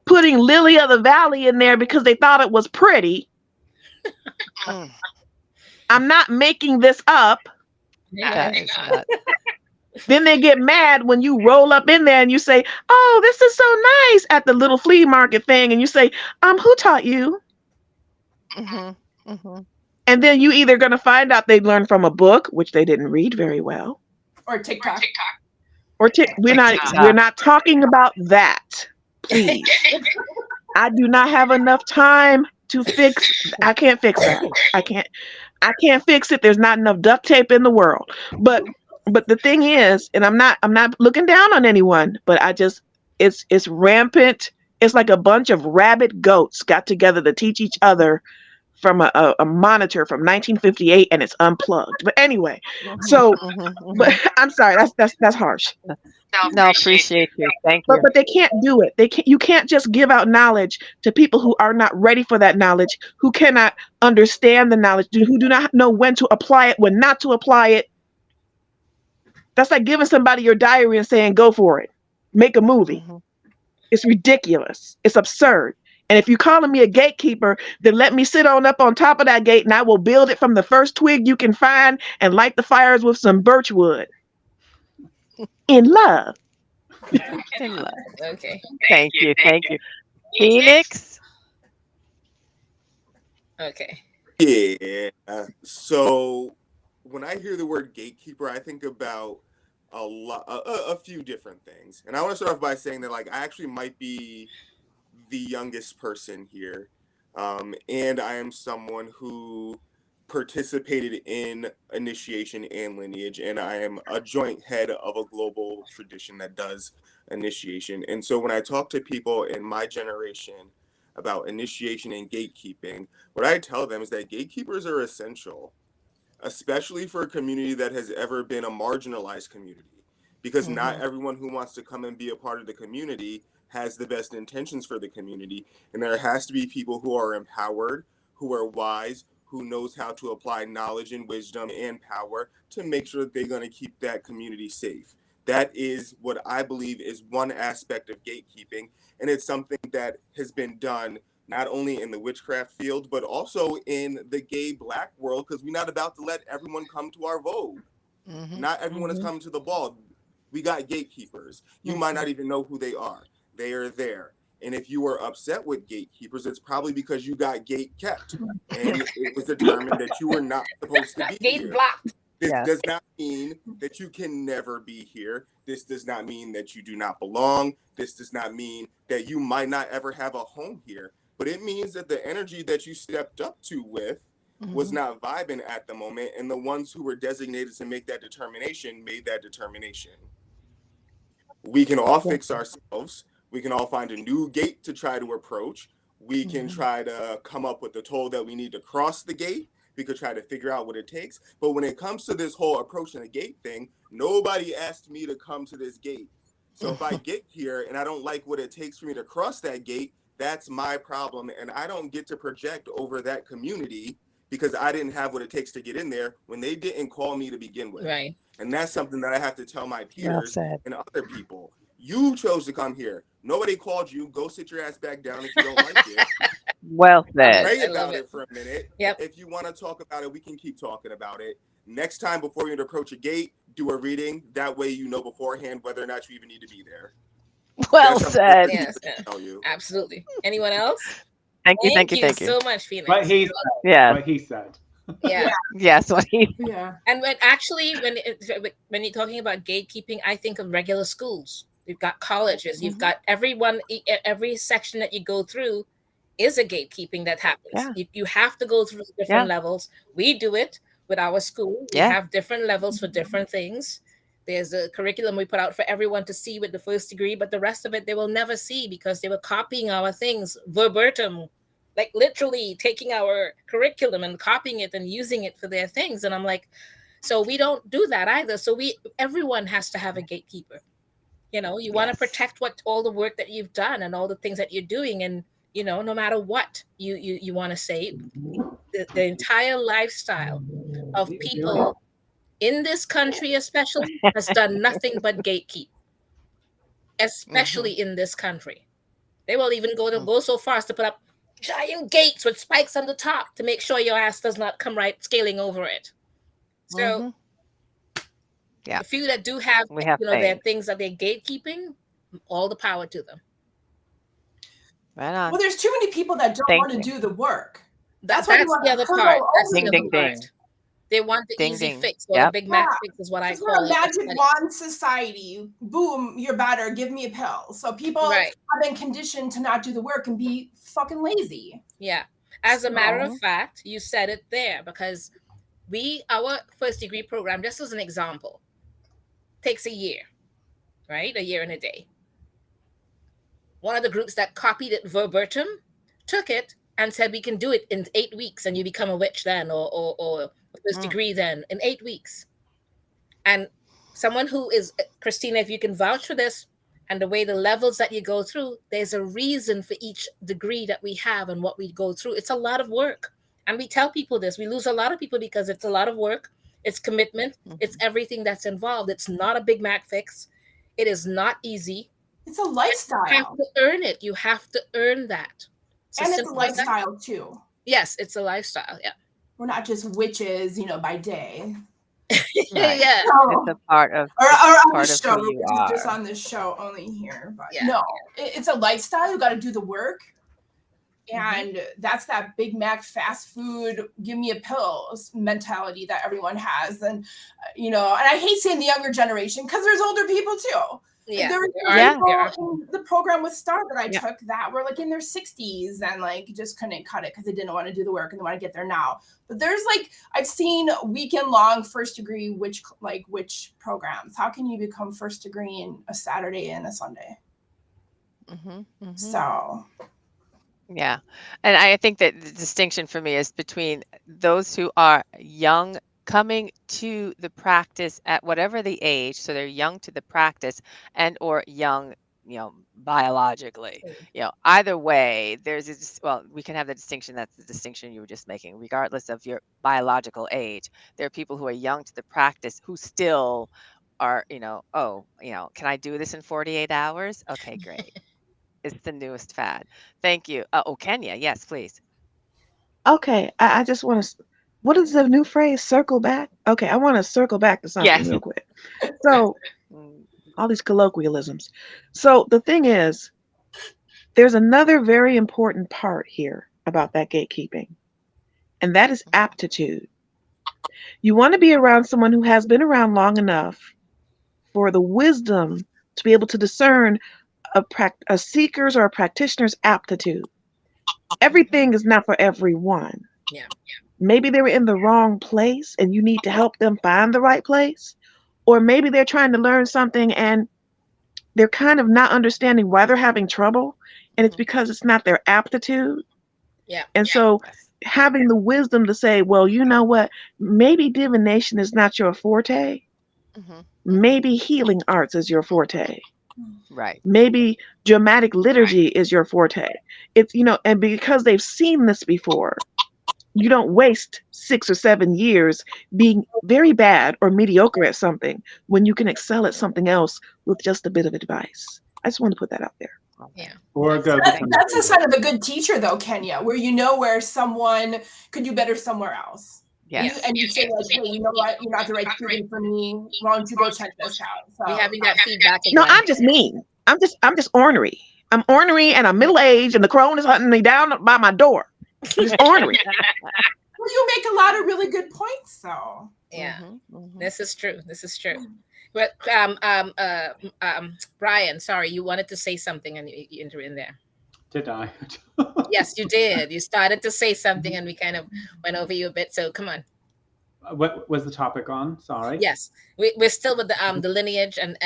G: putting lily of the valley in there because they thought it was pretty.
B: Mm,
G: I'm not making this up.
B: that is nuts.
G: Then they get mad when you roll up in there and you say, "Oh, this is so nice," at the little flea market thing, and you say, "Who taught you?"
B: Mm-hmm, mm-hmm.
G: And then you either going to find out they learned from a book, which they didn't read very well,
E: Or TikTok.
G: we're not talking about that, please. I do not have enough time to fix. I can't fix that. I can't fix it. There's not enough duct tape in the world. But the thing is, and I'm not looking down on anyone, but it's rampant. It's like a bunch of rabid goats got together to teach each other from a monitor from 1958, and it's unplugged. But anyway, so but I'm sorry, that's harsh.
B: No, appreciate you. Thank you.
G: But they can't do it. You can't just give out knowledge to people who are not ready for that knowledge, who cannot understand the knowledge, who do not know when to apply it, when not to apply it. That's like giving somebody your diary and saying, "Go for it. Make a movie." It's ridiculous. It's absurd. And if you're calling me a gatekeeper, then let me sit up on top of that gate and I will build it from the first twig you can find and light the fires with some birch wood. In love.
B: In love.
A: Okay.
B: Thank you. Phoenix?
A: Okay.
D: Yeah. So when I hear the word gatekeeper, I think about a few different things. And I want to start off by saying that, like, I actually might be the youngest person here. And I am someone who participated in initiation and lineage, and I am a joint head of a global tradition that does initiation. And so when I talk to people in my generation, about initiation and gatekeeping, what I tell them is that gatekeepers are essential, especially for a community that has ever been a marginalized community, because not everyone who wants to come and be a part of the community has the best intentions for the community. And there has to be people who are empowered, who are wise, who knows how to apply knowledge and wisdom and power to make sure that they're going to keep that community safe. That is what I believe is one aspect of gatekeeping. And it's something that has been done not only in the witchcraft field, but also in the gay Black world, because we're not about to let everyone come to our Vogue. Not everyone is coming to the ball. We got gatekeepers. You might not even know who they are. They are there. And if you are upset with gatekeepers, it's probably because you got gate kept. And it was determined that you were not supposed to be
A: Gate
D: here.
A: blocked.
D: This does not mean that you can never be here. This does not mean that you do not belong. This does not mean that you might not ever have a home here. But it means that the energy that you stepped up to with was not vibing at the moment. And the ones who were designated to make that determination made that determination. We can all fix ourselves. We can all find a new gate to try to approach. We can try to come up with the toll that we need to cross the gate. We could try to figure out what it takes. But when it comes to this whole approaching the gate thing, nobody asked me to come to this gate. So if I get here and I don't like what it takes for me to cross that gate, that's my problem. And I don't get to project over that community because I didn't have what it takes to get in there when they didn't call me to begin with.
A: Right.
D: And that's something that I have to tell my peers and other people. You chose to come here. Nobody called you. Go sit your ass back down if you don't like it.
B: Well said.
D: Pray about it for a minute.
A: Yep.
D: If you want to talk about it, we can keep talking about it. Next time before you approach a gate, do a reading. That way you know beforehand whether or not you even need to be there.
B: Well said.
A: Yes.
D: Tell you.
A: Absolutely. Anyone else?
B: Thank you.
A: so much, Phoenix.
F: What he said.
B: Yeah.
F: What he said.
A: Yeah.
B: Yes. What he.
E: Yeah.
A: And when you're talking about gatekeeping, I think of regular schools. You've got colleges. You've got every section that you go through is a gatekeeping that happens.
B: Yeah.
A: You have to go through different levels. We do it with our school. We have different levels for different things. There's a curriculum we put out for everyone to see with the first degree, but the rest of it they will never see because they were copying our things verbatim, like literally taking our curriculum and copying it and using it for their things. And I'm like, so we don't do that either. So everyone has to have a gatekeeper. You know, you want to protect all the work that you've done and all the things that you're doing. And, you know, no matter what you want to say, the entire lifestyle of people in this country especially has done nothing but gatekeep, especially in this country. They will even go so far as to put up giant gates with spikes on the top to make sure your ass does not come right scaling over it. So the few that do have, their things that they're gatekeeping, all the power to them.
B: Right on.
E: Well, there's too many people that don't want to do the work.
A: That's the other part. That's the other part. They want the easy fix, or the big Mac fix is what I call it.
E: Magic wand society. Boom, you're better. Give me a pill. So people have been conditioned to not do the work and be fucking lazy.
A: Yeah. As a matter of fact, you said it there because our first degree program, just as an example, takes a year, right? A year and a day. One of the groups that copied it verbatim took it and said, we can do it in 8 weeks and you become a witch then, or first degree then in 8 weeks. And someone who is, Christina, if you can vouch for this and the way the levels that you go through, there's a reason for each degree that we have and what we go through. It's a lot of work. And we tell people this. We lose a lot of people because it's a lot of work. It's commitment. It's everything that's involved. It's not a Big Mac fix. It is not easy.
E: It's a lifestyle.
A: You have to earn it. You have to earn that. So
E: and it's a lifestyle too.
A: Yes, it's a lifestyle. Yeah.
E: We're not just witches, by day.
A: Yeah.
B: It's a part of
E: on the show.
B: Who you
E: are.
B: are.
E: Just on this show only here. But no, it's a lifestyle. You got to do the work. And that's that Big Mac fast food, give me a pill mentality that everyone has. And, and I hate saying the younger generation because there's older people too.
A: Yeah,
E: there were people in the program with Star that I took that were like in their 60s and like just couldn't cut it because they didn't want to do the work and they want to get there now. But there's I've seen weekend long first degree witch programs. How can you become first degree in a Saturday and a Sunday? So
B: Yeah. And I think that the distinction for me is between those who are young coming to the practice at whatever the age, so they're young to the practice and or young, biologically. Either way, well, we can have the distinction. That's the distinction you were just making, regardless of your biological age. There are people who are young to the practice who still are, can I do this in 48 hours? Okay, great. It's the newest fad. Thank you. Oh, Kenya. Yes, please.
G: Okay, I just want to. What is the new phrase? Circle back. Okay, I want to circle back to something
B: Yes.
G: real quick. So
B: Mm,
G: all these colloquialisms. So the thing is, there's another very important part here about that gatekeeping, and that is aptitude. You want to be around someone who has been around long enough for the wisdom to be able to discern a seeker's or a practitioner's aptitude. Everything is not for everyone.
A: Yeah.
G: Maybe they were in the wrong place and you need to help them find the right place. Or maybe they're trying to learn something and they're kind of not understanding why they're having trouble. And it's because it's not their aptitude.
A: Yeah.
G: And so having the wisdom to say, well, you know what? Maybe divination is not your forte. Maybe healing arts is your forte.
B: Right.
G: Maybe dramatic liturgy is your forte. It's, and because they've seen this before, you don't waste 6 or 7 years being very bad or mediocre at something when you can excel at something else with just a bit of advice. I just want to put that out there.
A: Yeah.
F: Or go
E: That's a sign of a good teacher, though, Kenya, where you know where someone could do better somewhere else.
B: Yes.
E: And you say, like, hey, you know what? You're not the right student for me. Why don't you go check this out? So
A: We're having that feedback again.
G: No, I'm just mean. I'm just ornery. I'm ornery and I'm middle aged and the crone is hunting me down by my door. I'm just ornery.
E: Well, you make a lot of really good points, though.
A: Yeah. This is true. This is true. But Brian, sorry, you wanted to say something and you entered in there.
F: Did I?
A: Yes, you did. You started to say something and we kind of went over you a bit. So come on.
F: What was the topic on? Sorry.
A: Yes, we're still with the lineage and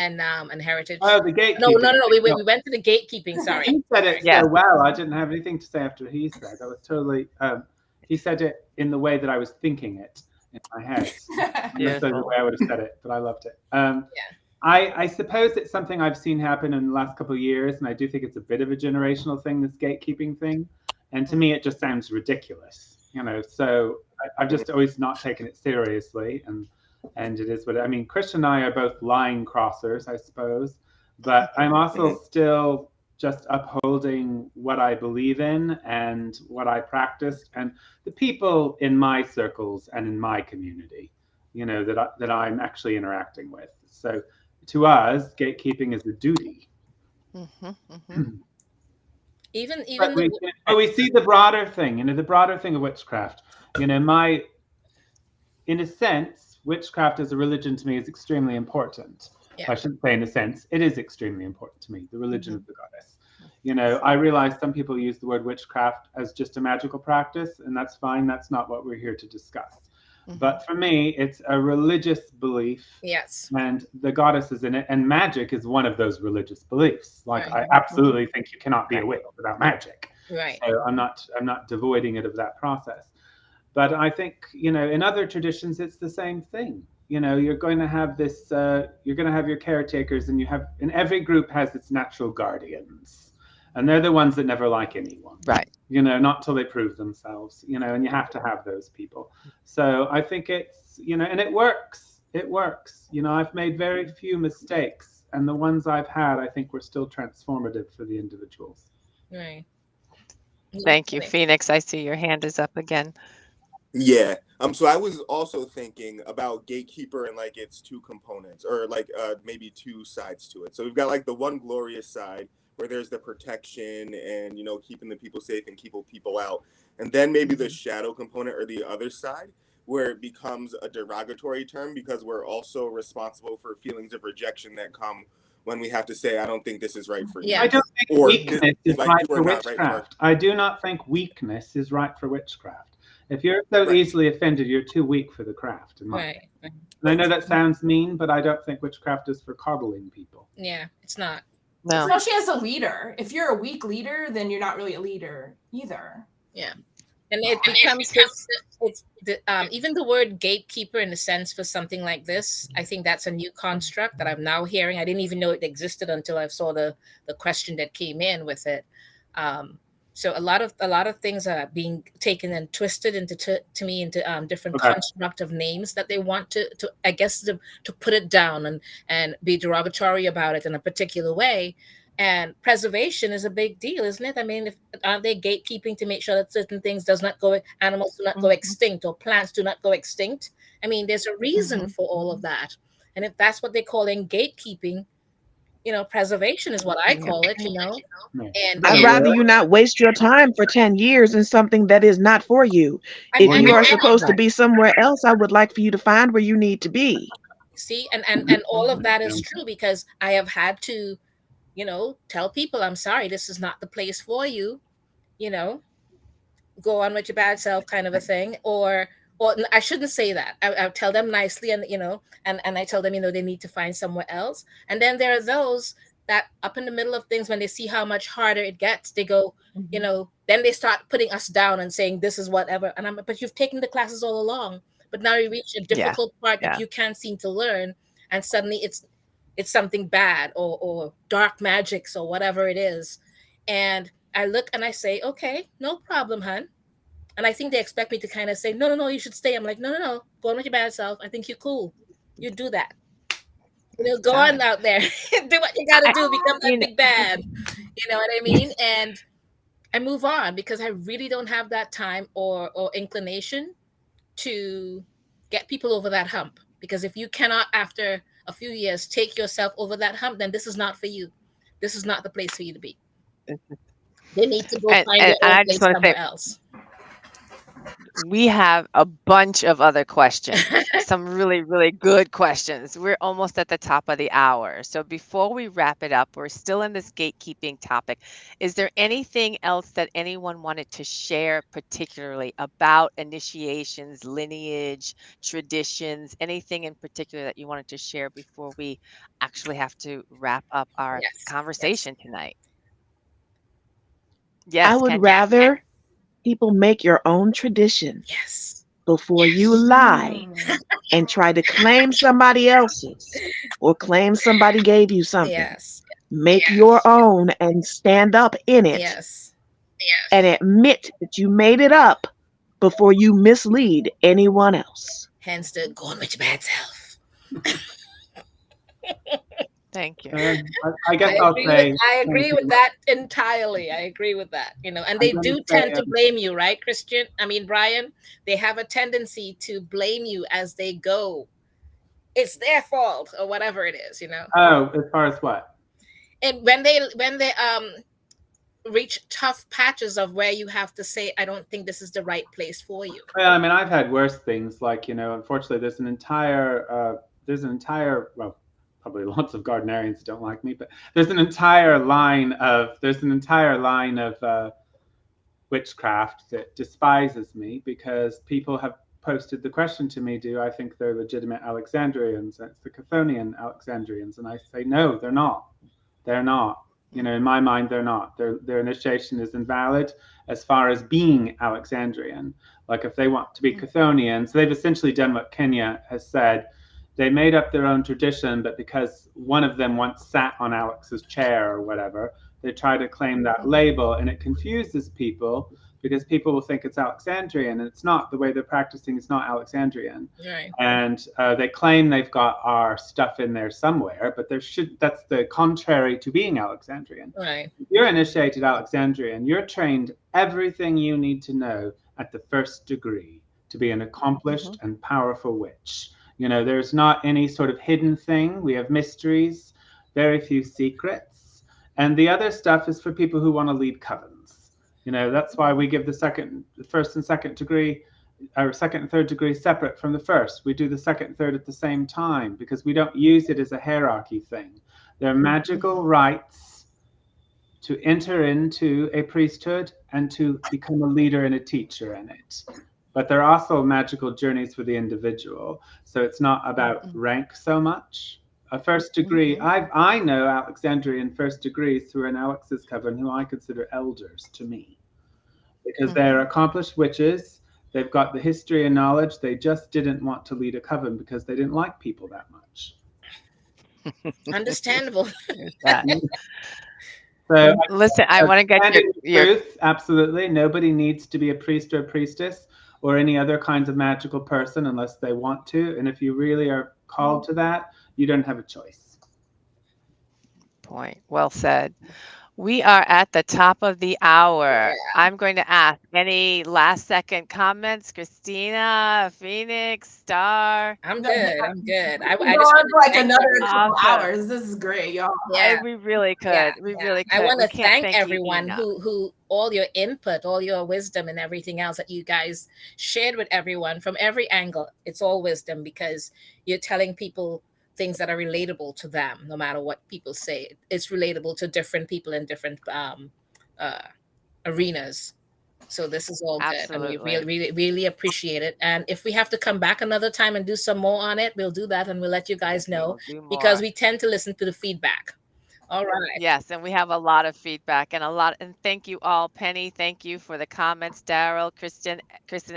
A: heritage.
F: Oh, the gatekeeping.
A: No. We went to the gatekeeping. Sorry.
F: He said it so well. I didn't have anything to say after he said. I was totally. He said it in the way that I was thinking it in my head. That's the way I would have said it, but I loved it. I suppose it's something I've seen happen in the last couple of years, and I do think it's a bit of a generational thing, this gatekeeping thing. And to me, it just sounds ridiculous, So I've just always not taken it seriously, and it is what I mean. Christian and I are both line crossers, I suppose, but I'm also still just upholding what I believe in and what I practice, and the people in my circles and in my community, that I'm actually interacting with. So to us, gatekeeping is a duty.
A: Even
F: we see the broader thing, the broader thing of witchcraft. In a sense, witchcraft as a religion to me is extremely important. Yeah. I shouldn't say in a sense, it is extremely important to me, the religion of the goddess. I realize some people use the word witchcraft as just a magical practice, and that's fine. That's not what we're here to discuss. But for me, it's a religious belief.
A: Yes.
F: And the goddess is in it. And magic is one of those religious beliefs. Like, I absolutely think you cannot be a witch without magic.
A: Right.
F: So I'm not devoiding it of that process. But I think, in other traditions, it's the same thing. You're going to have this, you're going to have your caretakers, and and every group has its natural guardians. And they're the ones that never like anyone.
B: Right.
F: Not till they prove themselves, and you have to have those people. So I think it's, and it works. It works. I've made very few mistakes. And the ones I've had, I think were still transformative for the individuals.
A: Right.
B: Thank you, Phoenix. I see your hand is up again.
D: Yeah. So I was also thinking about gatekeeper and like its two components, or like maybe two sides to it. So we've got like the one glorious side, where there's the protection and, keeping the people safe and keeping people out. And then maybe the shadow component, or the other side, where it becomes a derogatory term because we're also responsible for feelings of rejection that come when we have to say, I don't think this is right for you.
A: Yeah.
F: I don't think weakness is right for witchcraft. I do not think weakness is right for witchcraft. If you're so easily offended, you're too weak for the craft.
A: Right.
F: And I know that sounds mean, but I don't think witchcraft is for coddling people.
A: Yeah, it's not.
B: No.
E: Especially as a leader. If you're a weak leader, then you're not really a leader either.
A: Yeah. And it becomes this, it's the, even the word gatekeeper in a sense for something like this, I think that's a new construct that I'm now hearing. I didn't even know it existed until I saw the question that came in with it. So a lot of things are being taken and twisted into to me into different
F: Okay.
A: construct of names that they want to I guess to put it down and be derogatory about it in a particular way. And preservation is a big deal, isn't it? I mean, aren't they gatekeeping to make sure that certain things does not go, animals do not go extinct, or plants do not go extinct? I mean, there's a reason for all of that. And if that's what they're calling gatekeeping, preservation is what I call it, And
G: I'd rather you not waste your time for 10 years in something that is not for you. If you are supposed to be somewhere else, I would like for you to find where you need to be.
A: See, and all of that is true, because I have had to, tell people, I'm sorry, this is not the place for you, go on with your bad self, kind of a thing. Or I shouldn't say that. I tell them nicely, and and I tell them, they need to find somewhere else. And then there are those that up in the middle of things, when they see how much harder it gets, they go, then they start putting us down and saying this is whatever. And but you've taken the classes all along, but now you reach a difficult part that you can't seem to learn, and suddenly it's something bad or dark magics or whatever it is. And I look and I say, okay, no problem, hun. And I think they expect me to kind of say, no, you should stay. I'm like, no, go on with your bad self. I think you're cool. You do that. Go on out there. Do what you got to do. Become that big bad. You know what I mean? And I move on, because I really don't have that time or inclination to get people over that hump. Because if you cannot, after a few years, take yourself over that hump, then this is not for you. This is not the place for you to be. They need to go find their own place somewhere else.
B: We have a bunch of other questions, some really, really good questions. We're almost at the top of the hour. So before we wrap it up, we're still in this gatekeeping topic. Is there anything else that anyone wanted to share, particularly about initiations, lineage, traditions, anything in particular that you wanted to share before we actually have to wrap up our conversation tonight? Yes,
G: I would rather people make your own tradition before you lie and try to claim somebody else's or claim somebody gave you something. Make your own and stand up in it and admit that you made it up before you mislead anyone else.
A: Hence the going with your bad self.
B: Thank you.
F: I guess I'll say
A: I agree with that entirely. I agree with that. And they do tend to blame you, right, Christian? I mean, Brian, they have a tendency to blame you as they go. It's their fault or whatever it is,
F: Oh, as far as what?
A: And when they reach tough patches of where you have to say, I don't think this is the right place for you.
F: Well, I mean, I've had worse things, like, unfortunately, there's an entire, well, probably lots of gardenarians don't like me, but there's an entire line of witchcraft that despises me, because people have posted the question to me, do I think they're legitimate Alexandrians? It's the Chthonian Alexandrians. And I say, no, they're not. They're not. In my mind, they're not. Their initiation is invalid as far as being Alexandrian. Like, if they want to be Chthonians, they've essentially done what Kenya has said. They made up their own tradition, but because one of them once sat on Alex's chair or whatever, they try to claim that label, and it confuses people, because people will think it's Alexandrian, and it's not. The way they're practicing is not Alexandrian.
A: Right.
F: And they claim they've got our stuff in there somewhere, but that's the contrary to being Alexandrian.
A: Right.
F: If you're initiated Alexandrian, you're trained everything you need to know at the first degree to be an accomplished and powerful witch. There's not any sort of hidden thing. We have mysteries, very few secrets. And the other stuff is for people who want to lead covens. That's why we give the first and second degree, or second and third degree separate from the first. We do the second and third at the same time, because we don't use it as a hierarchy thing. They're magical rites to enter into a priesthood and to become a leader and a teacher in it. But they're also magical journeys for the individual. So it's not about rank so much. a first degree.
B: Mhm.
F: I know Alexandrian first degrees through an Alex's coven who I consider elders to me, because they're
B: Mhm.
F: accomplished witches. They've got the history and knowledge. They just didn't want to lead a coven because they didn't like people that much.
A: Understandable.
B: There's that.
F: So,
B: Listen, I want to get
F: candid
B: your
F: truth, absolutely. Nobody needs to be a priest or a priestess or any other kinds of magical person unless they want to. And if you really are called to that, you don't have a choice.
B: point. Well said. We are at the top of the hour.
A: Yeah.
B: I'm going to ask any last second comments, Christina, Phoenix, Star.
A: I'm good. I'm good. I
E: We
A: just
E: go
A: want
E: on
A: to
E: for like
A: thank
E: another
A: everyone.
E: couple
B: Awesome.
E: hours. This is great, y'all.
A: Yeah.
B: We really
A: Yeah,
B: could. We
A: yeah.
B: really
A: I
B: could.
A: want
B: We
A: to
B: can't
A: thank
B: thank you
A: everyone
B: enough.
A: who all your input, all your wisdom, and everything else that you guys shared with everyone from every angle. It's all wisdom because you're telling people things that are relatable to them, no matter what people say. It's relatable to different people in different uh, arenas. So this is all good, and we
B: Absolutely.
A: really appreciate it. And if we have to come back another time and do some more on it, we'll do that, and we'll let you guys know
B: We'll do
A: because
B: more.
A: we tend to listen to the feedback. All right.
B: Yes, and we have a lot of feedback and thank you all. Penny, thank you for the comments. Daryl, Kristen,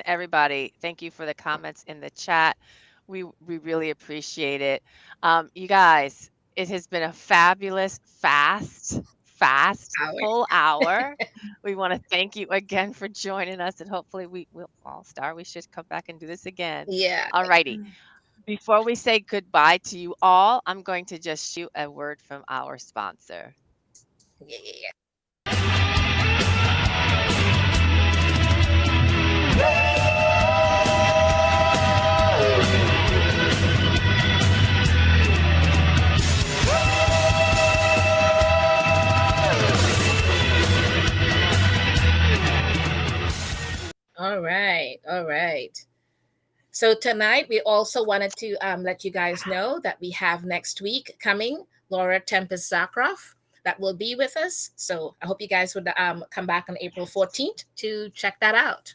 B: everybody, thank you for the comments in the chat. We really appreciate it. You guys, it has been a fabulous, fast,
A: Hour.
B: full hour. We want to thank you again for joining us, and hopefully we will all star. We should come back and do this again.
A: Yeah.
B: All righty. Before we say goodbye to you all, I'm going to just shoot a word from our sponsor.
A: Yeah. All right. All right. So tonight we also wanted to let you guys know that we have next week coming Laura Tempest Zakroff that will be with us. So I hope you guys would come back on April 14th to check that out.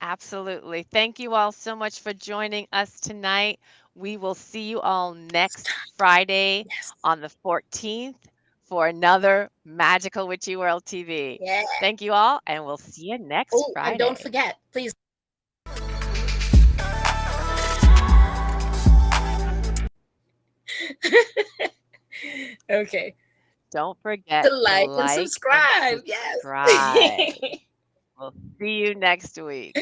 B: Absolutely. Thank you all so much for joining us tonight. We will see you all next Friday
A: Yes.
B: on the 14th for another Magical Witchy World TV.
A: Yeah.
B: Thank you all, and we'll see you next
A: Oh,
B: Friday.
A: and don't forget, please. Okay.
B: Don't forget
A: To
B: to
A: like and
B: like and
A: subscribe. Yes.
B: subscribe. We'll see you next week.